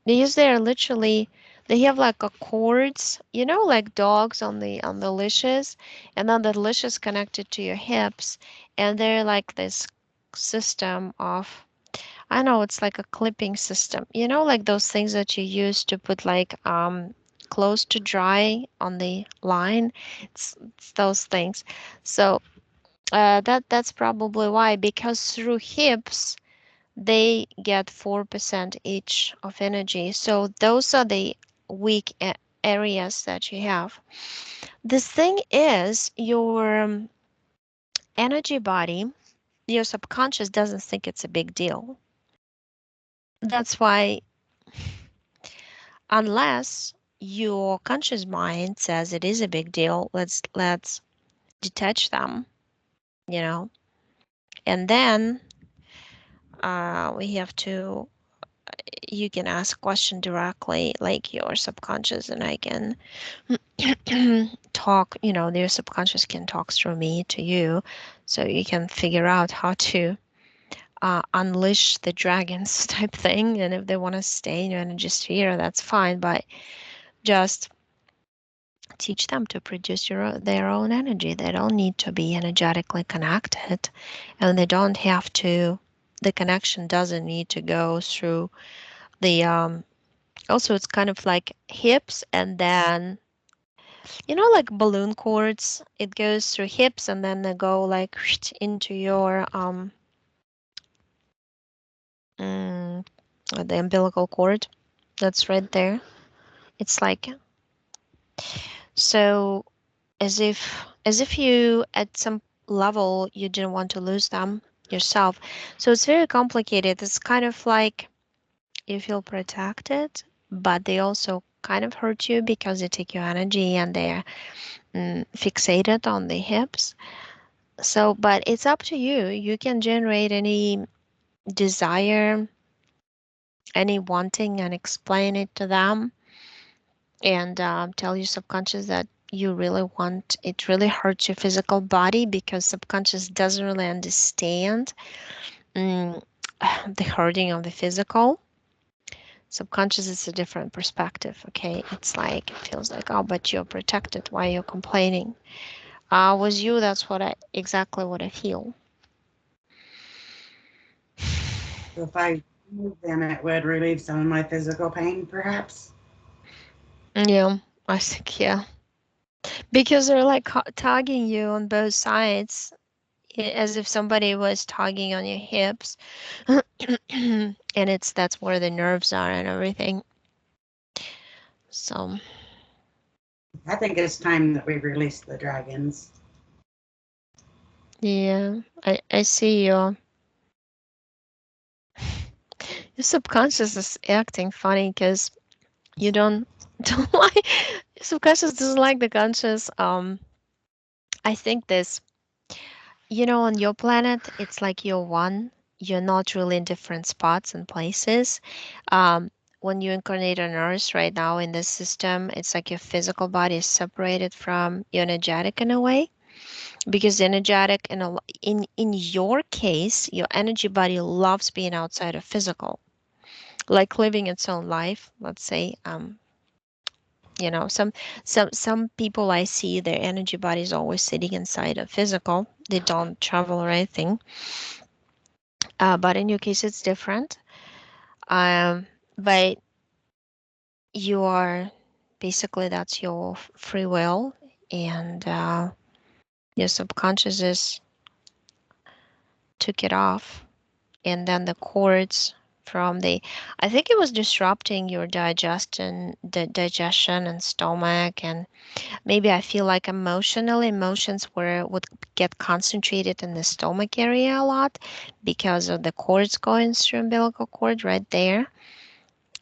Because they're literally, they have like a cords, like dogs on the leashes, and then the leash connected to your hips, and they're like this system of, I know it's like a clipping system, like those things that you use to put like clothes to dry on the line. It's those things. So that's probably why, because through hips they get 4% each of energy. So those are the weak areas that you have. The thing is, your energy body, your subconscious doesn't think it's a big deal. That's why, unless your conscious mind says it is a big deal, let's detach them, you know, and then we have to you can ask question directly like your subconscious, and I can talk, your subconscious can talk through me to you, so you can figure out how to unleash the dragons type thing. And if they want to stay in your energy sphere, that's fine, but just teach them to produce their own energy. They don't need to be energetically connected, and they don't have to, the connection doesn't need to go through the also, it's kind of like hips, and then, like balloon cords, it goes through hips and then they go like into your mm, the umbilical cord that's right there. It's like, so, as if you at some level you didn't want to lose them yourself. So it's very complicated. It's kind of like you feel protected, but they also kind of hurt you because they take your energy and they're fixated on the hips. So, but it's up to you. You can generate any desire, any wanting, and explain it to them, and tell your subconscious that you really want, it really hurts your physical body because subconscious doesn't really understand mm, the hurting of the physical. Subconscious is a different perspective, okay? It's like, it feels like, oh, but you're protected. Why you're complaining? With you, that's exactly what I feel. So if I move them, it would relieve some of my physical pain, perhaps. Yeah, I think, yeah. Because they're like tugging you on both sides, as if somebody was tugging on your hips. And that's where the nerves are and everything. So, I think it's time that we release the dragons. yeah, I see your subconscious is acting funny because you don't like your subconscious doesn't like the conscious. I think this, on your planet, it's like you're one. You're not really in different spots and places. Um, when you incarnate on Earth right now in this system, it's like your physical body is separated from your energetic in a way. Because energetic in your case, your energy body loves being outside of physical, like living its own life. Let's say, some people I see their energy body is always sitting inside of physical. They don't travel or anything. But in your case, it's different. But you are basically, that's your free will, and your subconscious is took it off, and then the cords from the, I think it was disrupting your digestion and stomach, and maybe I feel like emotions were would get concentrated in the stomach area a lot because of the cords going through umbilical cord right there.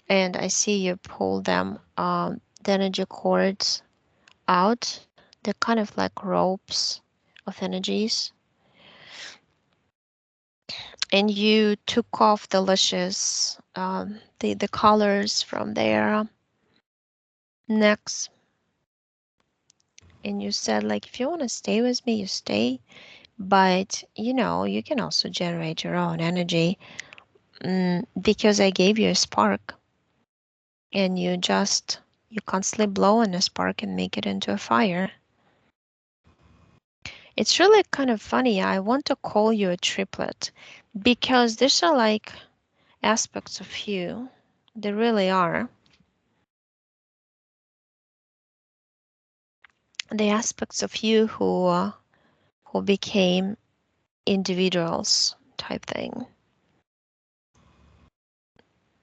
And I see you pull them, the energy cords out. They're kind of like ropes of energies. And you took off the lashes, the colors from their necks. And you said, like, if you want to stay with me, you stay. But, you can also generate your own energy, because I gave you a spark, and you constantly blow on a spark and make it into a fire. It's really kind of funny. I want to call you a triplet because these are like aspects of you. They really are. The aspects of you who became individuals type thing.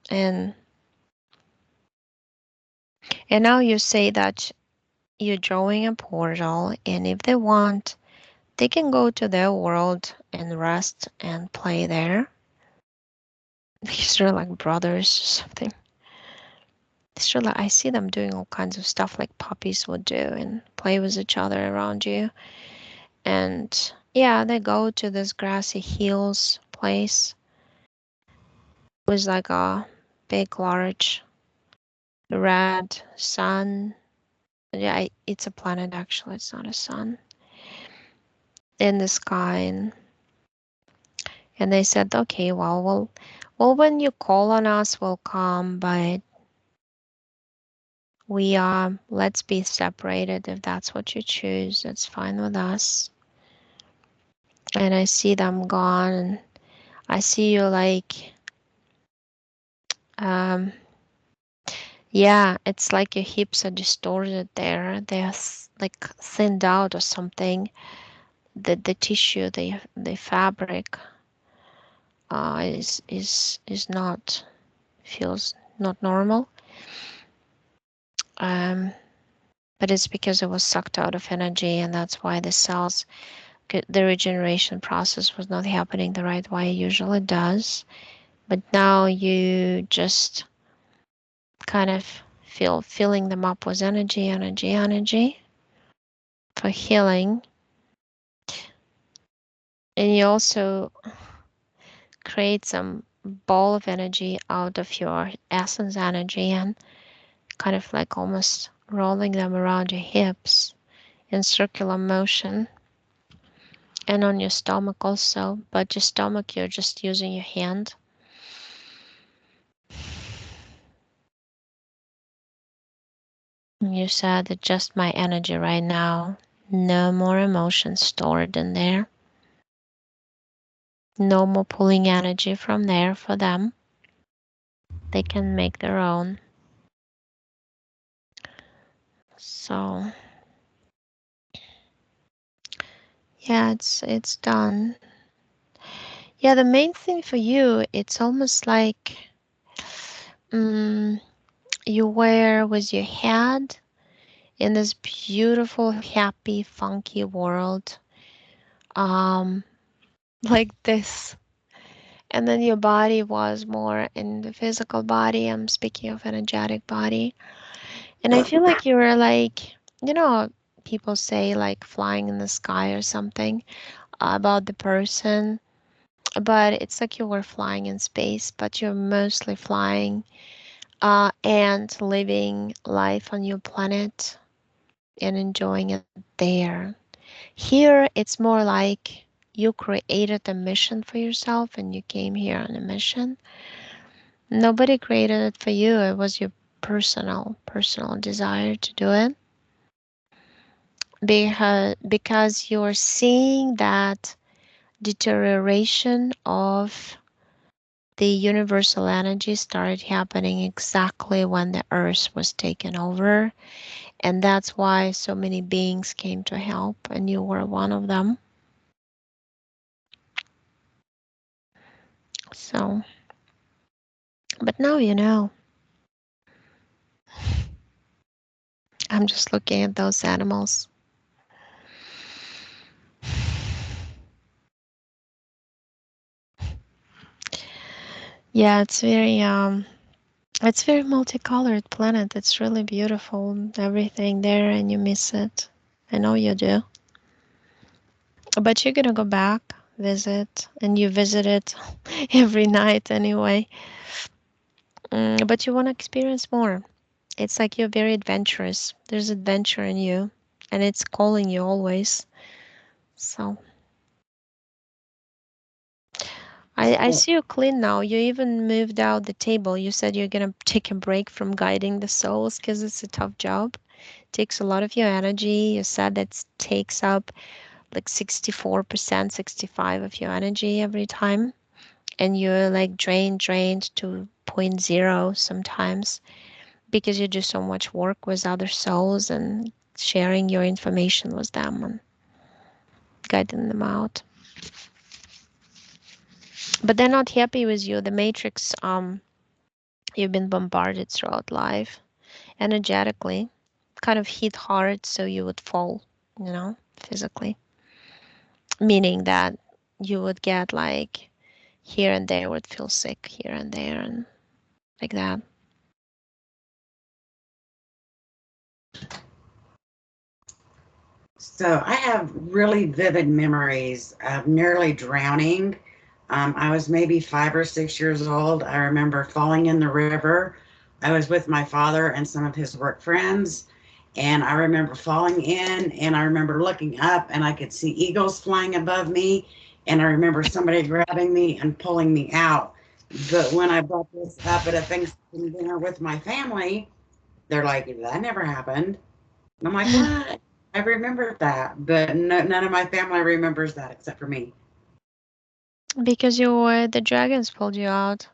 And and now you say that you're drawing a portal, and if they want, they can go to their world and rest and play there. Because they're like brothers or something. It's really, I see them doing all kinds of stuff like puppies would do and play with each other around you. And yeah, they go to this grassy hills place with like a big, large red sun. Yeah, it's a planet actually. It's not a sun in the sky, and they said, okay, well, when you call on us, we'll come, but we let's be separated if that's what you choose. That's fine with us. And I see them gone, and I see you like, um, yeah, it's like your hips are distorted there. They're like thinned out or something. The tissue, the fabric, is not, feels not normal. Um, but it's because it was sucked out of energy, and that's why the cells, the regeneration process was not happening the right way it usually does. But now you just kind of filling them up with energy, energy, energy for healing. And you also create some ball of energy out of your essence energy and kind of like almost rolling them around your hips in circular motion and on your stomach also. But your stomach, you're just using your hand. You said it's just my energy right now. No more emotions stored in there. No more pulling energy from there for them. They can make their own. So yeah, it's done. Yeah, the main thing for you, it's almost like you were with your head in this beautiful, happy, funky world, um, like this. And then your body was more in the physical body. I'm speaking of energetic body. And I feel like you were like, you know, people say like flying in the sky or something about the person, but it's like you were flying in space, but you're mostly flying and living life on your planet and enjoying it there. Here, it's more like you created a mission for yourself and you came here on a mission. Nobody created it for you. It was your personal desire to do it because you're seeing that deterioration of the universal energy started happening exactly when the earth was taken over, and that's why so many beings came to help and you were one of them. So, but now you know. I'm just looking at those animals. Yeah, it's very multicolored planet. It's really beautiful. Everything there and you miss it. I know you do. But you're gonna go back, visit, and you visit it every night anyway. But you want to experience more. It's like you're very adventurous. There's adventure in you, and it's calling you always. So I So, see you clean now. You even moved out the table. You said you're gonna take a break from guiding the souls because it's a tough job. It takes a lot of your energy. You said that takes up like 64%, 65 of your energy every time. And you're like drained to point zero sometimes because you do so much work with other souls and sharing your information with them and guiding them out. But they're not happy with you. The matrix, you've been bombarded throughout life energetically, kind of hit hard so you would fall, physically. Meaning that you would get like here and there would feel sick here and there and like that. so I have really vivid memories of nearly drowning. I was maybe 5 or 6 years old. I remember falling in the river. I was with my father and some of his work friends. And I remember falling in, and I remember looking up, and I could see eagles flying above me. And I remember somebody grabbing me and pulling me out. But when I brought this up at a Thanksgiving dinner with my family, they're like, that never happened. And I'm like, what? I remember that, but none of my family remembers that except for me. Because the dragons pulled you out.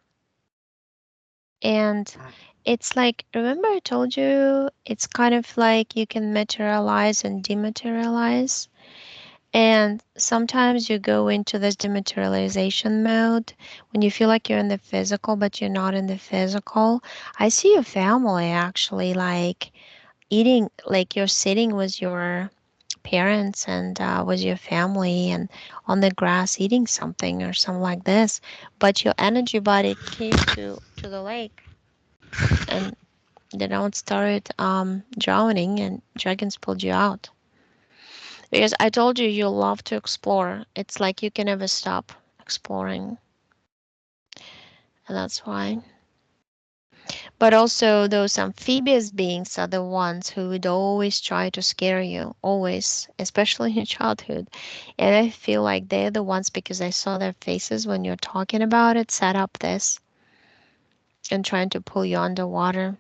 And Uh, it's like, remember I told you it's kind of like you can materialize and dematerialize. And sometimes you go into this dematerialization mode when you feel like you're in the physical, but you're not in the physical. I see your family actually like eating, like you're sitting with your parents and with your family and on the grass eating something or something like this. But your energy body came to the lake and they don't start drowning and dragons pulled you out. Because I told you you love to explore. It's like you can never stop exploring. And that's why. But also those amphibious beings are the ones who would always try to scare you, always, especially in your childhood. And I feel like they're the ones, because I saw their faces when you're talking about it, set up this and trying to pull you underwater.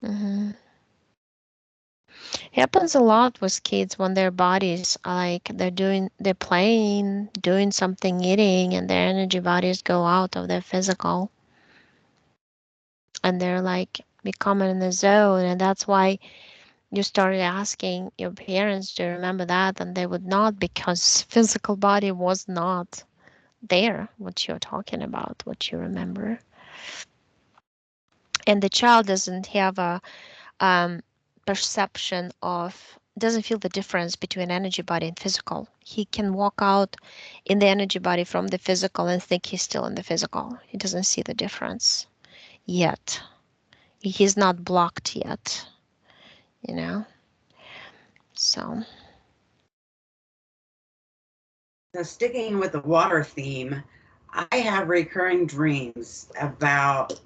hmm Happens a lot with kids when their bodies are like they're playing, doing something, eating, and their energy bodies go out of their physical, and they're like becoming in the zone. And that's why you started asking your parents to remember that, and they would not, because physical body was not there, what you're talking about, what you remember. And the child doesn't have a perception of, doesn't feel the difference between energy body and physical. He can walk out in the energy body from the physical and think he's still in the physical. He doesn't see the difference yet. He's not blocked yet, you know. So So, sticking with the water theme, I have recurring dreams about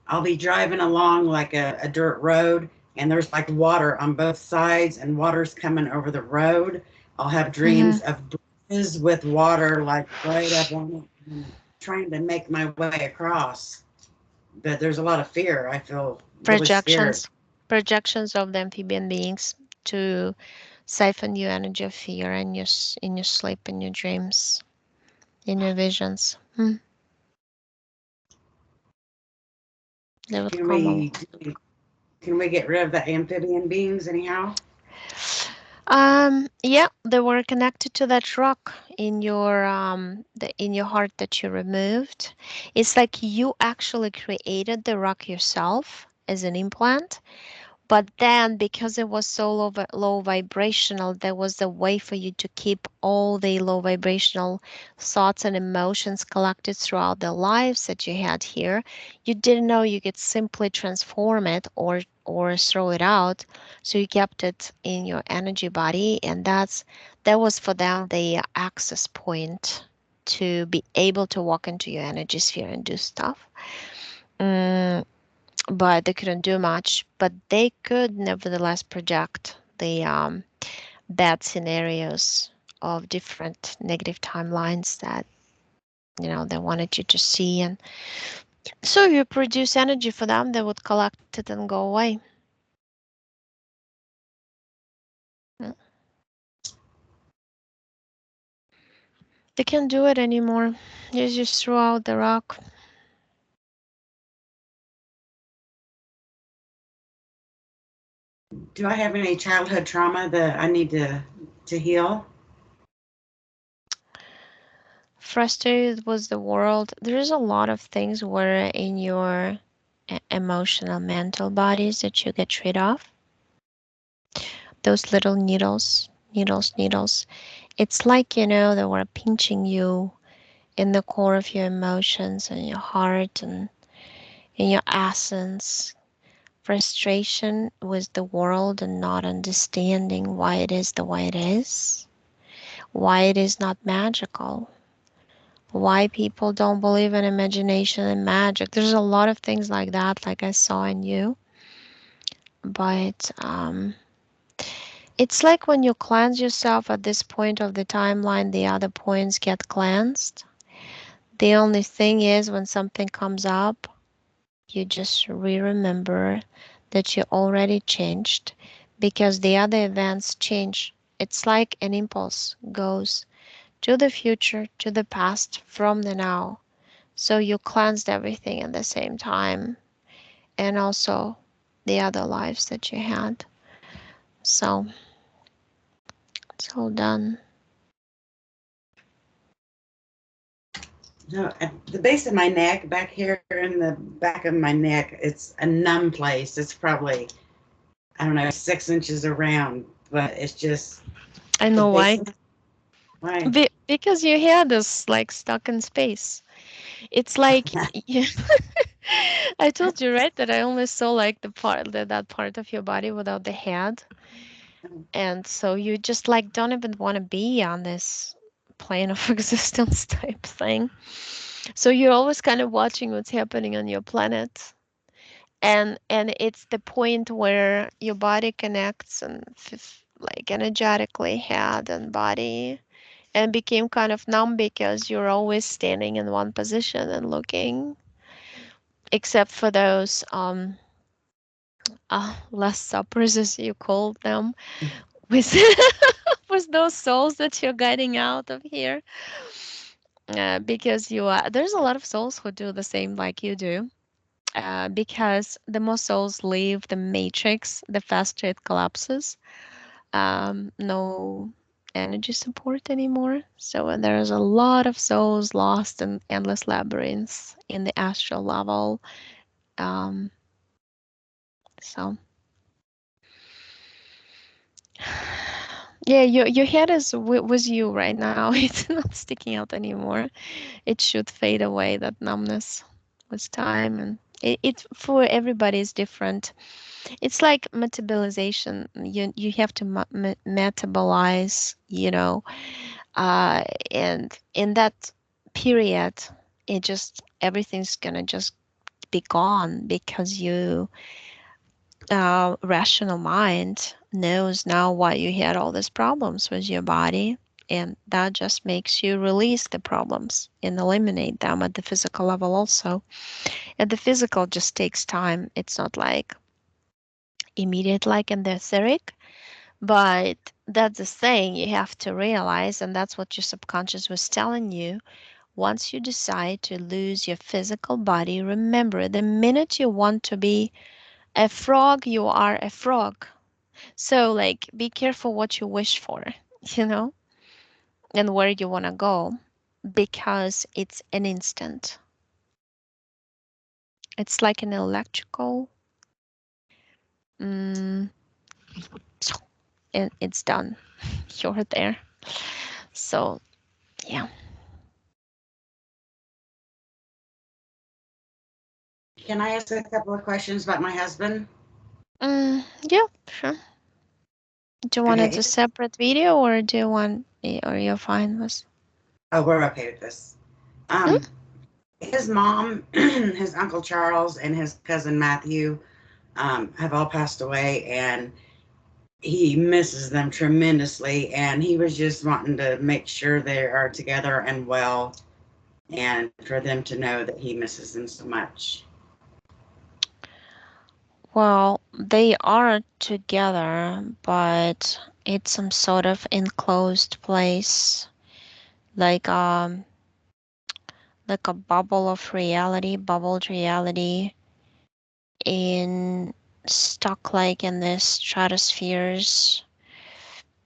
I'll be driving along like a dirt road, and there's like water on both sides, and water's coming over the road. I'll have mm-hmm. dreams of bridges with water like right up on it, and trying to make my way across. But there's a lot of fear. I feel really scared. projections of the amphibian beings to siphon your energy of fear in in your sleep, in your dreams, in your visions. They would Can come we along. can we get rid of the amphibian beings anyhow? Yeah, they were connected to that rock in your in your heart that you removed. It's like you actually created the rock yourself as an implant. But then, because it was so low vibrational, there was a way for you to keep all the low vibrational thoughts and emotions collected throughout the lives that you had here. You didn't know you could simply transform it or throw it out. So you kept it in your energy body, and that was for them the access point to be able to walk into your energy sphere and do stuff. Mm, but they couldn't do much. But they could nevertheless project the bad scenarios of different negative timelines that they wanted you to see, and so you produce energy for them, they would collect it and go away. Mm. They can't do it anymore. You just throw out the rock. Do I have any childhood trauma that I need to heal? Frustrated with the world. There's a lot of things where in your emotional mental bodies that you get rid of. Those little needles, needles, needles. It's like, they were pinching you in the core of your emotions and your heart and in your essence. Frustration with the world and not understanding why it is the way it is, why it is not magical, why people don't believe in imagination and magic. There's a lot of things like that, like I saw in you. But it's like when you cleanse yourself at this point of the timeline, the other points get cleansed. The only thing is, when something comes up, you just remember that you already changed, because the other events change. It's like an impulse goes to the future, to the past, from the now. So you cleansed everything at the same time, and also the other lives that you had. So it's all done. No, at the base of my neck, back here in the back of my neck, it's a numb place. It's probably, I don't know, 6 inches around, but it's just I the know base why. of my, Because your head is like stuck in space. It's like I told you, right, that I only saw like that part of your body without the head, and so you just like don't even want to be on this plane of existence type thing. So you're always kind of watching what's happening on your planet. And it's the point where your body connects and like energetically head and body and became kind of numb because you're always standing in one position and looking, except for those last suppers as you call them, with with those souls that you're guiding out of here. Because you are there's a lot of souls who do the same like you do. Because the more souls leave the matrix, the faster it collapses. No energy support anymore. So there's a lot of souls lost in endless labyrinths in the astral level. Um, so yeah, your head is with you right now. It's not sticking out anymore. It should fade away that numbness with time, and it for everybody is different. It's like metabolization. You have to metabolize, uh, and in that period, it just everything's gonna just be gone because you rational mind knows now why you had all these problems with your body, and that just makes you release the problems and eliminate them at the physical level also. And the physical just takes time. It's not like immediate like in the etheric, but that's the thing you have to realize, and that's what your subconscious was telling you. Once you decide to lose your physical body, remember the minute you want to be a frog, you are a frog. So, like, be careful what you wish for, you know, and where you want to go because it's an instant. It's like an electrical, mm, and it's done. You're there. So, yeah. Can I ask a couple of questions about my husband? Yeah, sure. Do you want it Okay. a separate video or do you want, or you're fine with? Oh, we're okay with this. Mm? His mom, his uncle Charles, and his cousin Matthew have all passed away, and he misses them tremendously. And he was just wanting to make sure they are together and well, and for them to know that he misses them so much. Well, they are together, but it's some sort of enclosed place, like um, like a bubble of reality, bubbled reality, in stuck like in this stratospheres,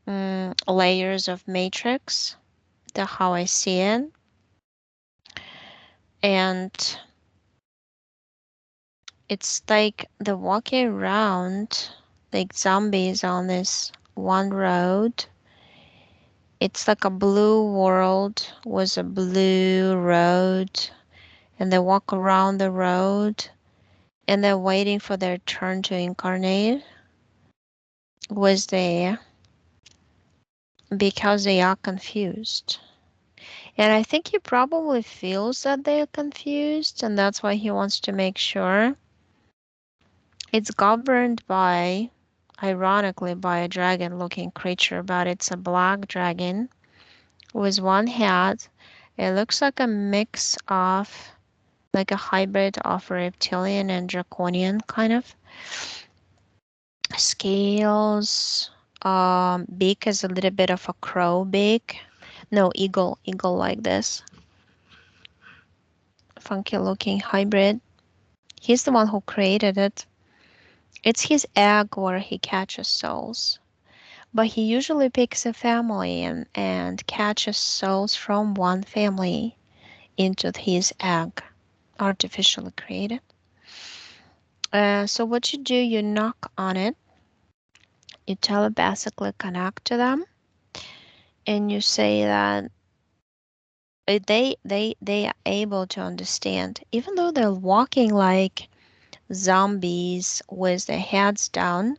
layers of matrix. The how I see it, and it's like the walking around like zombies on this one road. It's like a blue world with a blue road, and they walk around the road and they're waiting for their turn to incarnate was there because they are confused. And I think he probably feels that they're confused, and that's why he wants to make sure. It's governed by, ironically, by a dragon looking creature, but it's a black dragon with one head. It looks like a mix of, like a hybrid of reptilian and draconian kind of scales. Beak is a little bit of a crow beak. No, eagle like this. Funky looking hybrid. He's the one who created it. It's his egg where he catches souls. But he usually picks a family and catches souls from one family into his egg, artificially created. So what you do, you knock on it, you telepathically connect to them, and you say that they are able to understand, even though they're walking like zombies with their heads down,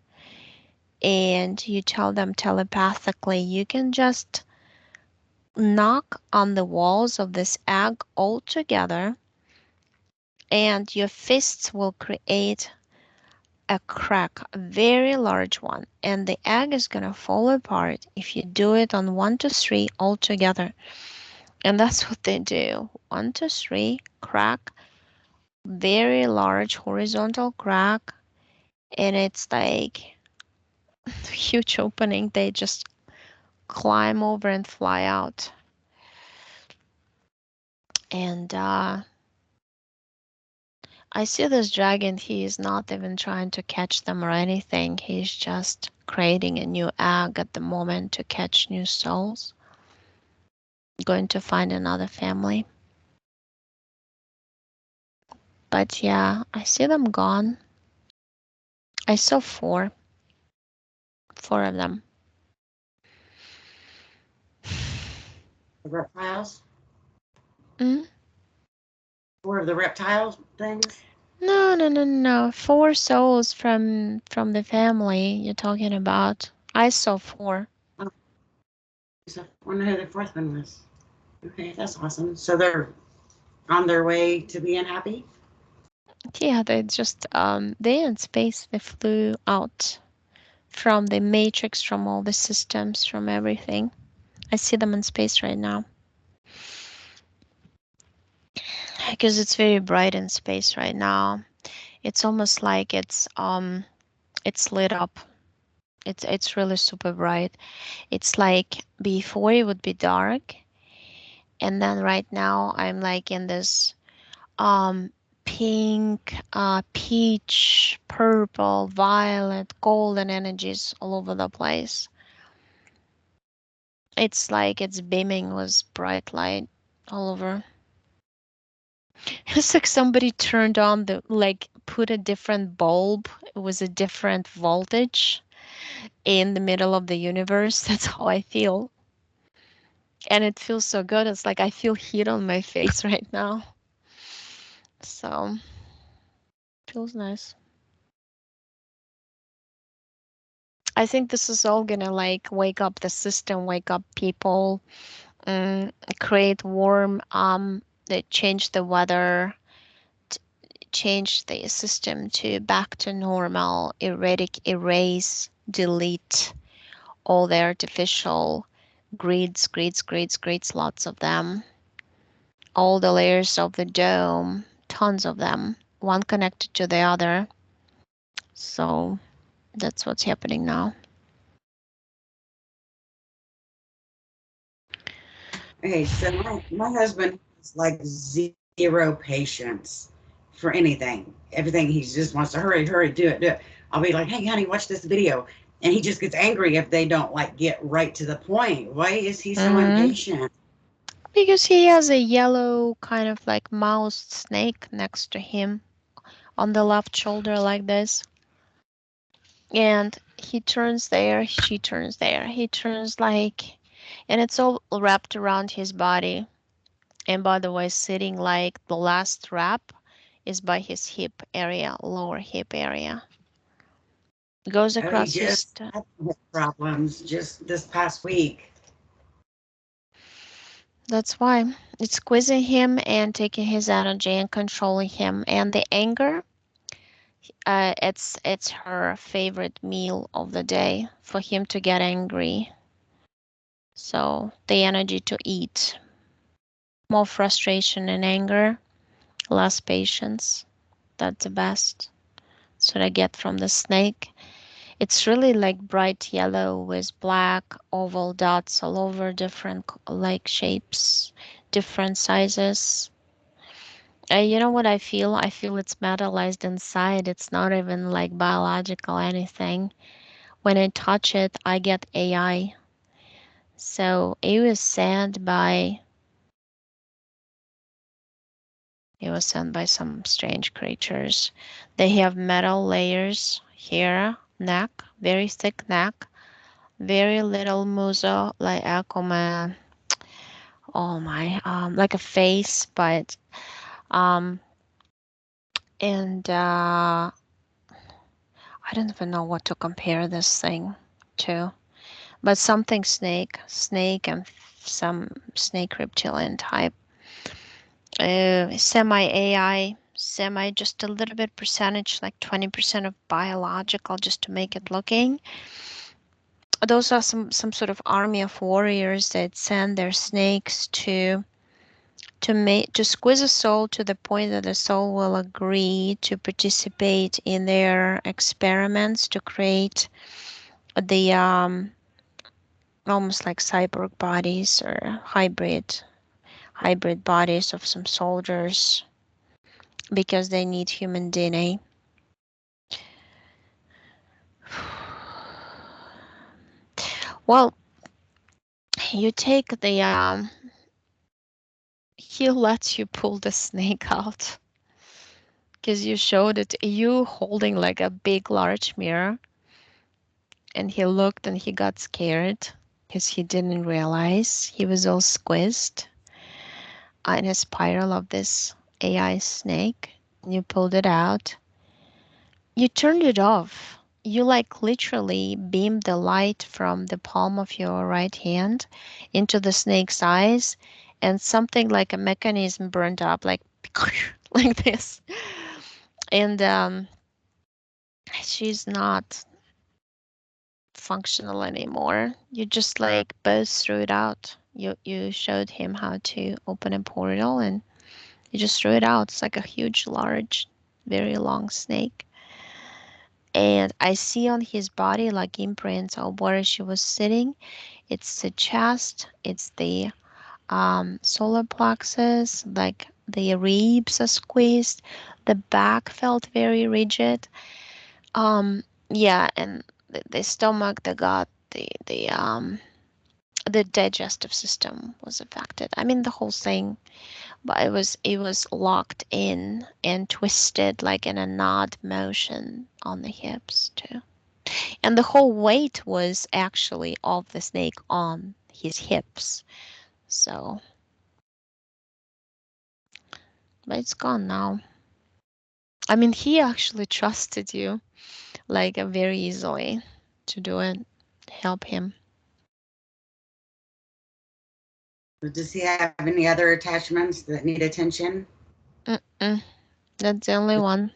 and you tell them telepathically, you can just knock on the walls of this egg all together, and your fists will create a crack, a very large one, and the egg is gonna fall apart if you do it on 1 to 3 all together. And that's what they do. 1 to 3, crack, very large horizontal crack, and it's like a huge opening. They just climb over and fly out. And I see this dragon, he is not even trying to catch them or anything. He's just creating a new egg at the moment to catch new souls, going to find another family. But yeah, I see them gone. I saw four of them. The reptiles? Mm? Four of the reptile things? No, no, no, no. 4 souls from the family you're talking about. I saw four. Oh, so I wonder who the fourth one was. Okay, that's awesome. So they're on their way to being happy? Yeah, they just they in space. They flew out from the matrix, from all the systems, from everything. I see them in space right now because it's very bright in space right now. It's almost like it's lit up. It's really super bright. It's like before it would be dark, and then right now I'm like in this um pink, peach, purple, violet, golden energies all over the place. It's like it's beaming with bright light all over. It's like somebody turned on the, like, put a different bulb. It was a different voltage in the middle of the universe. That's how I feel. And it feels so good. It's like I feel heat on my face right now. So, feels nice. I think this is all gonna like wake up the system, wake up people, create warm, they change the weather, change the system to back to normal, erase, delete all the artificial grids, lots of them, all the layers of the dome, tons of them, one connected to the other. So that's what's happening now. Okay, so my husband has like zero patience for anything. Everything he just wants to hurry, hurry, do it, do it. I'll be like, hey, honey, watch this video. And he just gets angry if they don't like get right to the point. Why is he so Hmm. impatient? Because he has a yellow kind of like mouse snake next to him on the left shoulder, like this. And he turns there, she turns there. He turns like, and it's all wrapped around his body. And by the way, sitting like the last wrap is by his hip area, lower hip area. Goes Oh, he across his. just had hip problems just this past week. That's why it's squeezing him and taking his energy and controlling him. And the anger, it's her favorite meal of the day for him to get angry. So the energy to eat, more frustration and anger, less patience. That's the best. So I get from the snake. It's really like bright yellow with black oval dots all over, different like shapes, different sizes. You know what I feel? I feel it's metallized inside. It's not even like biological anything. When I touch it, I get AI. So it was sent by some strange creatures. They have metal layers here, neck, very thick neck, very little muzzle, like Aquaman. Oh my, like a face, but um, and I don't even know what to compare this thing to, but something snake, snake and some snake reptilian type, semi AI, semi just a little bit percentage, like 20% of biological, just to make it looking. Those are some sort of army of warriors that send their snakes to squeeze a soul to the point that the soul will agree to participate in their experiments to create the almost like cyborg bodies or hybrid bodies of some soldiers because they need human DNA. Well, you take the he lets you pull the snake out because you showed it you holding like a big large mirror, and he looked and he got scared because he didn't realize he was all squeezed in a spiral of this AI snake. And you pulled it out. You turned it off. You like literally beamed the light from the palm of your right hand into the snake's eyes, and something like a mechanism burned up, like like this. And she's not functional anymore. You just like both threw it out. You showed him how to open a portal, and you just threw it out. It's like a huge, large, very long snake. And I see on his body like imprints of where she was sitting. It's the chest, it's the solar plexus, like the ribs are squeezed, the back felt very rigid. Yeah, and the stomach, the gut, the digestive system was affected. I mean, the whole thing, but it was locked in and twisted like in a knot motion on the hips too. And the whole weight was actually of the snake on his hips. So, but it's gone now. I mean, he actually trusted you like very easily to do it, help him. Does he have any other attachments that need attention? Mm-mm. That's the only one.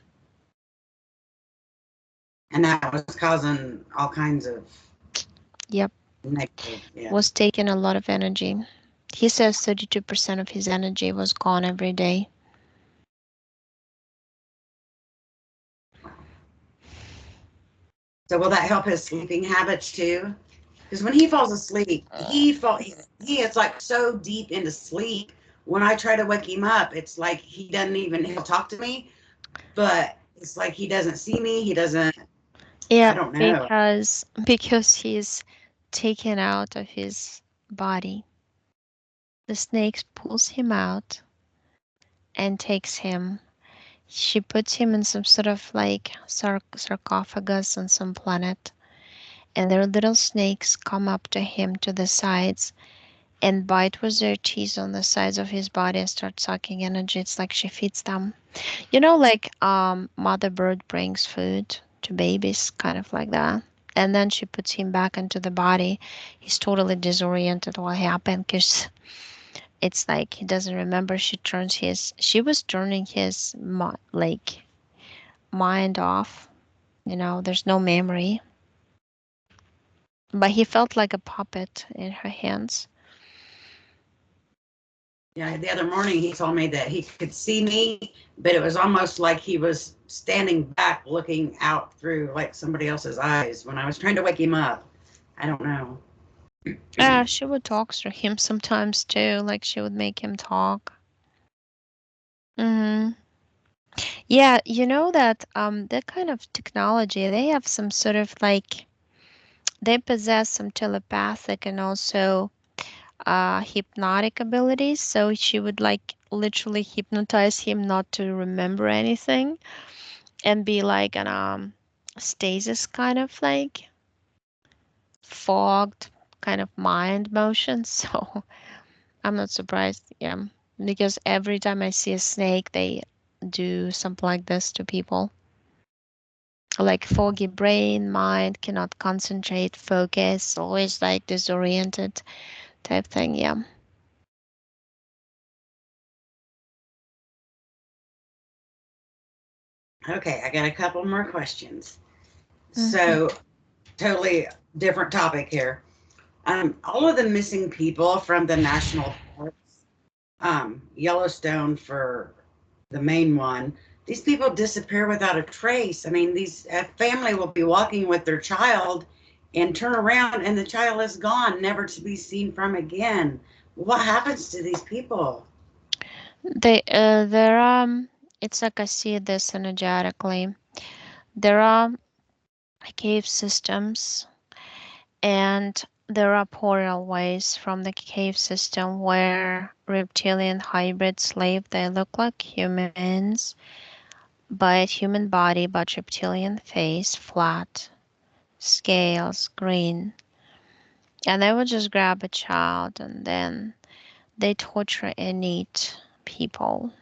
And that was causing all kinds of Yep. negative, yeah. Was taking a lot of energy. He says 32% of his energy was gone every day. So will that help his sleeping habits too? Because when he falls asleep, he is like so deep into sleep. When I try to wake him up, it's like he doesn't even he'll talk to me, but it's like he doesn't see me. He doesn't. I Yeah, don't know. because he's taken out of his body. The snake pulls him out and takes him. She puts him in some sort of like sarcophagus on some planet, and their little snakes come up to him to the sides and bite with their teeth on the sides of his body and start sucking energy. It's like she feeds them. You know, like mother bird brings food to babies, kind of like that. And then she puts him back into the body. He's totally disoriented what happened because it's like he doesn't remember. She was turning his like mind off. There's no memory. But he felt like a puppet in her hands. Yeah, the other morning he told me that he could see me, but it was almost like he was standing back looking out through like somebody else's eyes when I was trying to wake him up. I don't know. She would talk to him sometimes too, like she would make him talk. hmm Yeah, you know that that kind of technology, they have some sort of like they possess some telepathic and also hypnotic abilities. So she would like literally hypnotize him not to remember anything and be like an stasis kind of like fogged kind of mind motion. So I'm not surprised, yeah, because every time I see a snake, they do something like this to people. Like foggy brain, mind, cannot concentrate, focus, always like disoriented. type thing. Yeah. Okay, I got a couple more questions. Hmm. So, totally different topic here. All of the missing people from the national parks, Yellowstone for the main one, these people disappear without a trace. I mean, these a family will be walking with their child and turn around and the child is gone, never to be seen from again. What happens to these people? There it's like I see this energetically. There are cave systems, and there are portal ways from the cave system where reptilian hybrids live. They look like humans, but human body, but reptilian face, flat, scales, green. And they would just grab a child and then they torture and eat people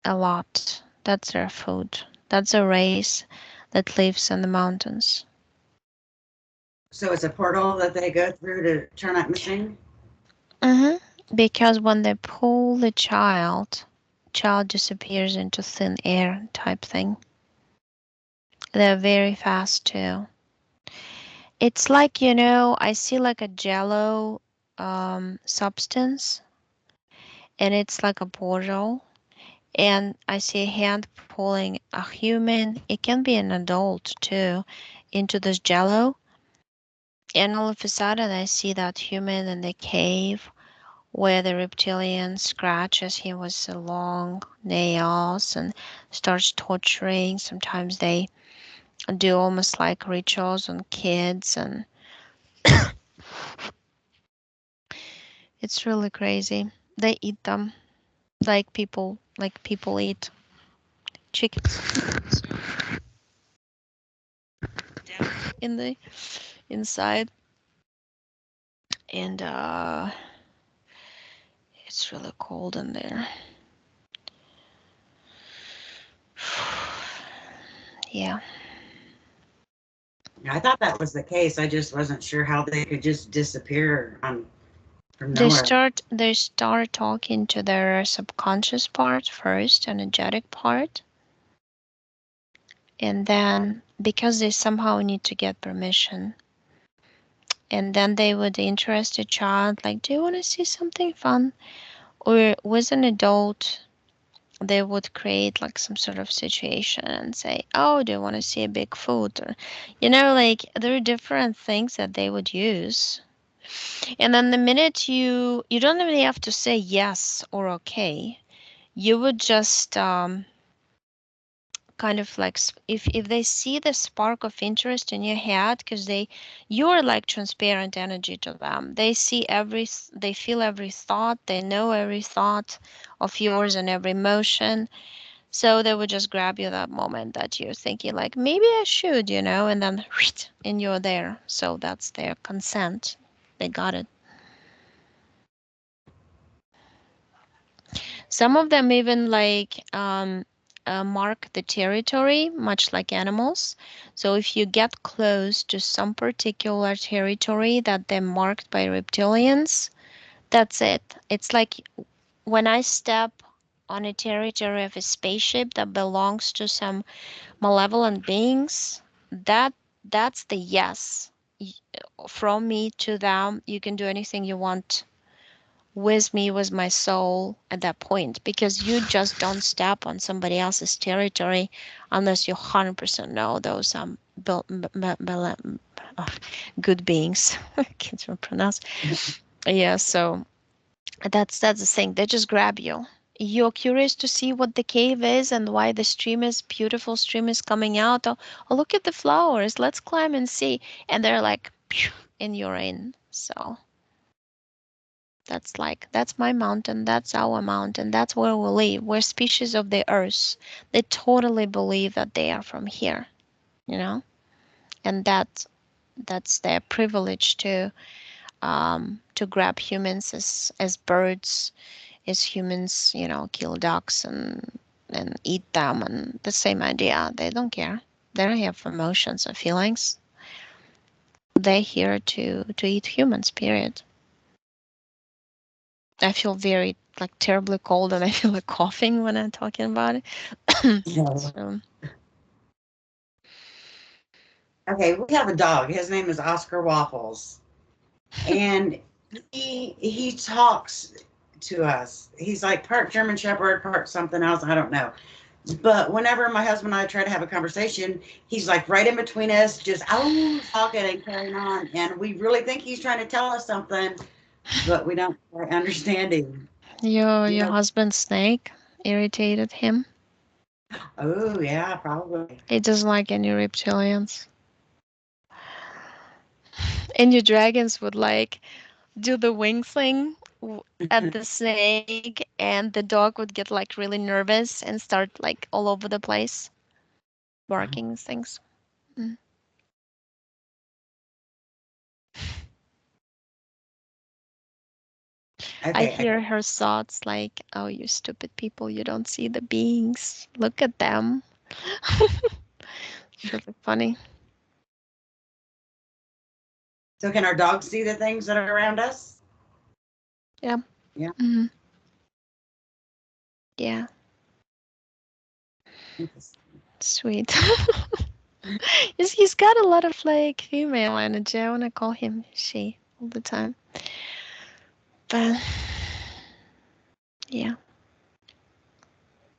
a lot. That's their food. That's a race that lives in the mountains. So it's a portal that they go through to turn up missing? Hmm. Because when they pull the child disappears into thin air type thing. They're very fast too. It's like, I see like a jello substance, and it's like a portal, and I see a hand pulling a human. It can be an adult too into this jello, and all of a sudden I see that human in the cave where the reptilian scratches him with the long nails and starts torturing. Sometimes they do almost like rituals on kids, and it's really crazy. They eat them like people eat chickens in the inside, and it's really cold in there. Yeah. I thought that was the case. I just wasn't sure how they could just disappear from They nowhere. start they start talking to their subconscious part first, energetic part, and then because they somehow need to get permission, and then they would interest a child like, do you want to see something fun? Or with an adult, they would create like some sort of situation and say, oh, do you want to see a big foot? Or, like there are different things that they would use. And then the minute you don't even have to say yes or okay, you would just kind of like if they see the spark of interest in your head, because you're like transparent energy to them. They see they feel every thought, they know every thought of yours and every emotion. So they would just grab you that moment that you're thinking like, maybe I should, and then and you're there. So that's their consent. They got it. Some of them even like mark the territory, much like animals. So if you get close to some particular territory that they're marked by reptilians, that's it. It's like when I step on a territory of a spaceship that belongs to some malevolent beings, that that's the yes. From me to them, you can do anything you want with me, with my soul at that point, because you just don't step on somebody else's territory unless you 100% know those good beings. I can't even pronounce. Yeah, so that's the thing. They just grab you. You're curious to see what the cave is and why the stream is beautiful stream is coming out. Oh, look at the flowers. Let's climb and see. And they're like, phew, and you're in. So that's my mountain, that's our mountain, that's where we live. We're species of the earth. They totally believe that they are from here, you know? And that's their privilege to grab humans as birds, as humans, kill ducks and eat them, and the same idea. They don't care. They don't have emotions or feelings. they're here to eat humans. Period. I feel very like terribly cold, and I feel like coughing when I'm talking about it. No. So Okay, we have a dog. His name is Oscar Waffles, and he talks to us. He's like part German Shepherd, part something else. I don't know. But whenever my husband and I try to have a conversation, he's like right in between us, just oh talking and carrying on. And we really think he's trying to tell us something, but we don't quite understand him. You your know, husband's snake irritated him. oh yeah, probably. He doesn't like any reptilians. And your dragons would like do the wing thing at the snake, and the dog would get like really nervous and start like all over the place, barking and things. Mm. I Okay, hear her thoughts like, "Oh, you stupid people, you don't see the beings. Look at them." It's really funny. so can our dogs see the things that are around us? Yeah. Yeah. Hmm. Yeah. Sweet. He's got a lot of like female energy. I want to call him she all the time. But yeah.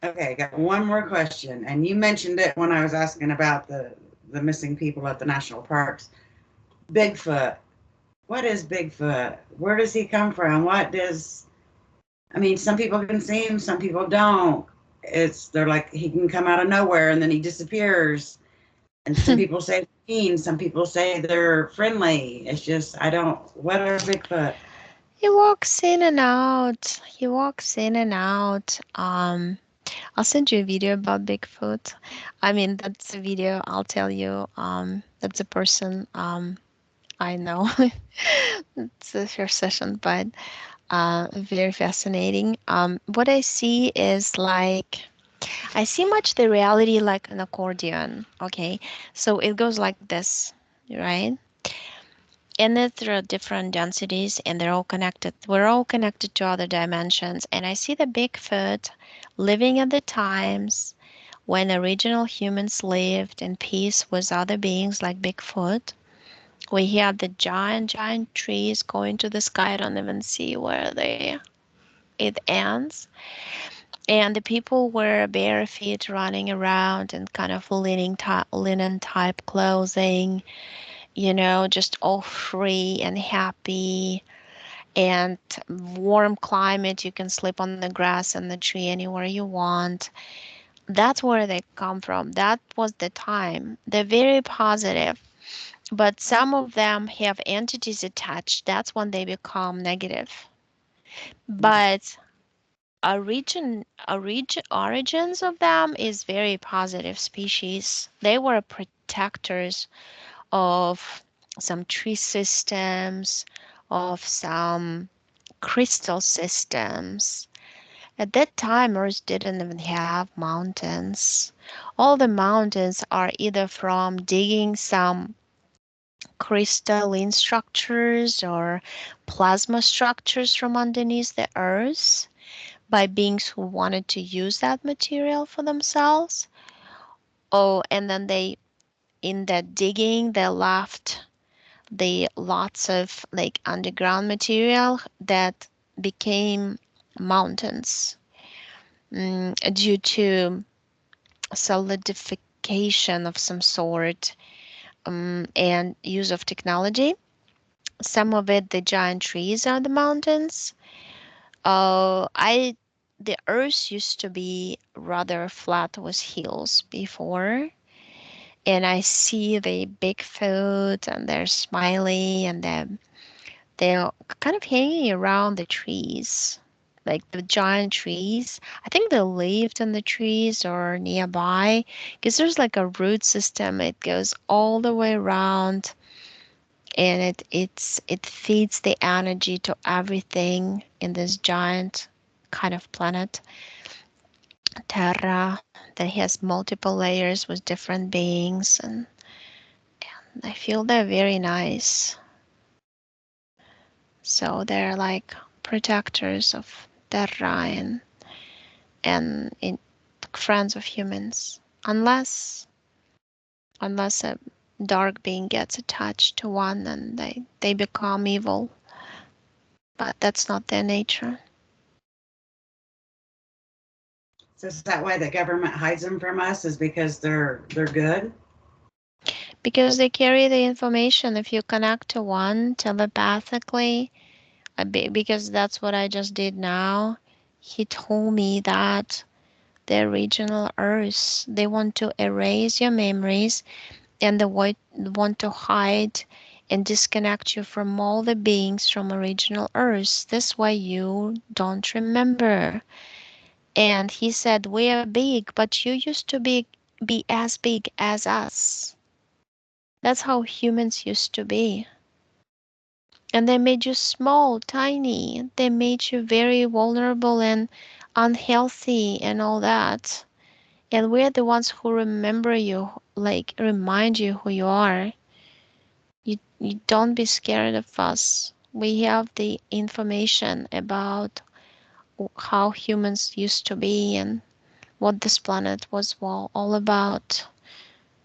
Okay, I got one more question, and you mentioned it when I was asking about the missing people at the national parks. Bigfoot. What is Bigfoot? Where does he come from? What does I mean, some people can see him, some people don't. They're like he can come out of nowhere and then he disappears. And some people say mean, some people say they're friendly. It's just I don't. What are Bigfoot? He walks in and out. He walks in and out. I'll send you a video about Bigfoot. I mean, that's a video I'll tell you. That's a person I know. It's a fair session, but very fascinating. What I see is like I see much the reality like an accordion. Okay, so it goes like this, right? In it, there are different densities, and they're all connected. We're all connected to other dimensions, and I see the Bigfoot living at the times when original humans lived in peace with other beings like Bigfoot. We had the giant trees going to the sky. I don't even see where it ends. And the people were bare feet running around and kind of linen type clothing, just all free and happy and warm climate. You can sleep on the grass and the tree anywhere you want. That's where they come from. That was the time. They're very positive, but some of them have entities attached. That's when they become negative. But origins of them is very positive species. They were protectors of some tree systems, of some crystal systems. At that time, Earth didn't even have mountains. All the mountains are either from digging some crystalline structures or plasma structures from underneath the Earth by beings who wanted to use that material for themselves. Oh, and then in that digging, they left the lots of like underground material that became mountains due to solidification of some sort and use of technology. Some of it, the giant trees are the mountains. I the earth used to be rather flat with hills before, and I see the Bigfoot and they're smiley and they're kind of hanging around the trees, like the giant trees. I think they lived in the trees or nearby because there's like a root system. It goes all the way around and it feeds the energy to everything in this giant kind of planet, Terra, that has multiple layers with different beings and I feel they're very nice. So they're like protectors of Terra and friends of humans. Unless a dark being gets attached to one and they become evil. But that's not their nature. So is that why the government hides them from us? Is because they're good? Because they carry the information. If you connect to one telepathically, because that's what I just did now, he told me that the original Earth, they want to erase your memories and they want to hide and disconnect you from all the beings from original Earth. This way you don't remember. And he said, we are big, but you used to be as big as us. That's how humans used to be. And they made you small, tiny. They made you very vulnerable and unhealthy and all that. And we're the ones who remember you, like remind you who you are. You don't be scared of us. We have the information about how humans used to be and what this planet was all about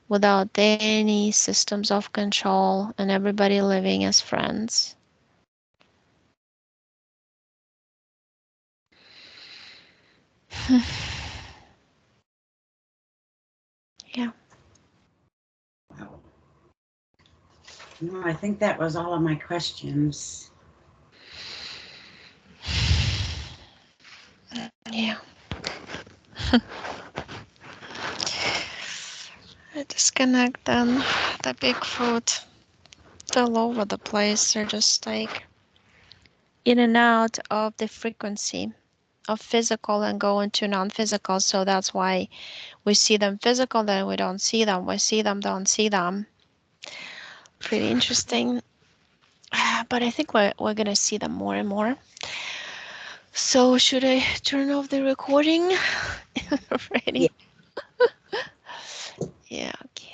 without any systems of control and everybody living as friends. Yeah. Wow. No, I think that was all of my questions. Yeah. I disconnect then. The Bigfoot all over the place. They're just like in and out of the frequency of physical and go into non-physical. So that's why we see them physical, then we don't see them. We see them, don't see them. Pretty interesting. But I think we're gonna see them more and more. So should I turn off the recording? Yeah. Ready? Yeah, okay.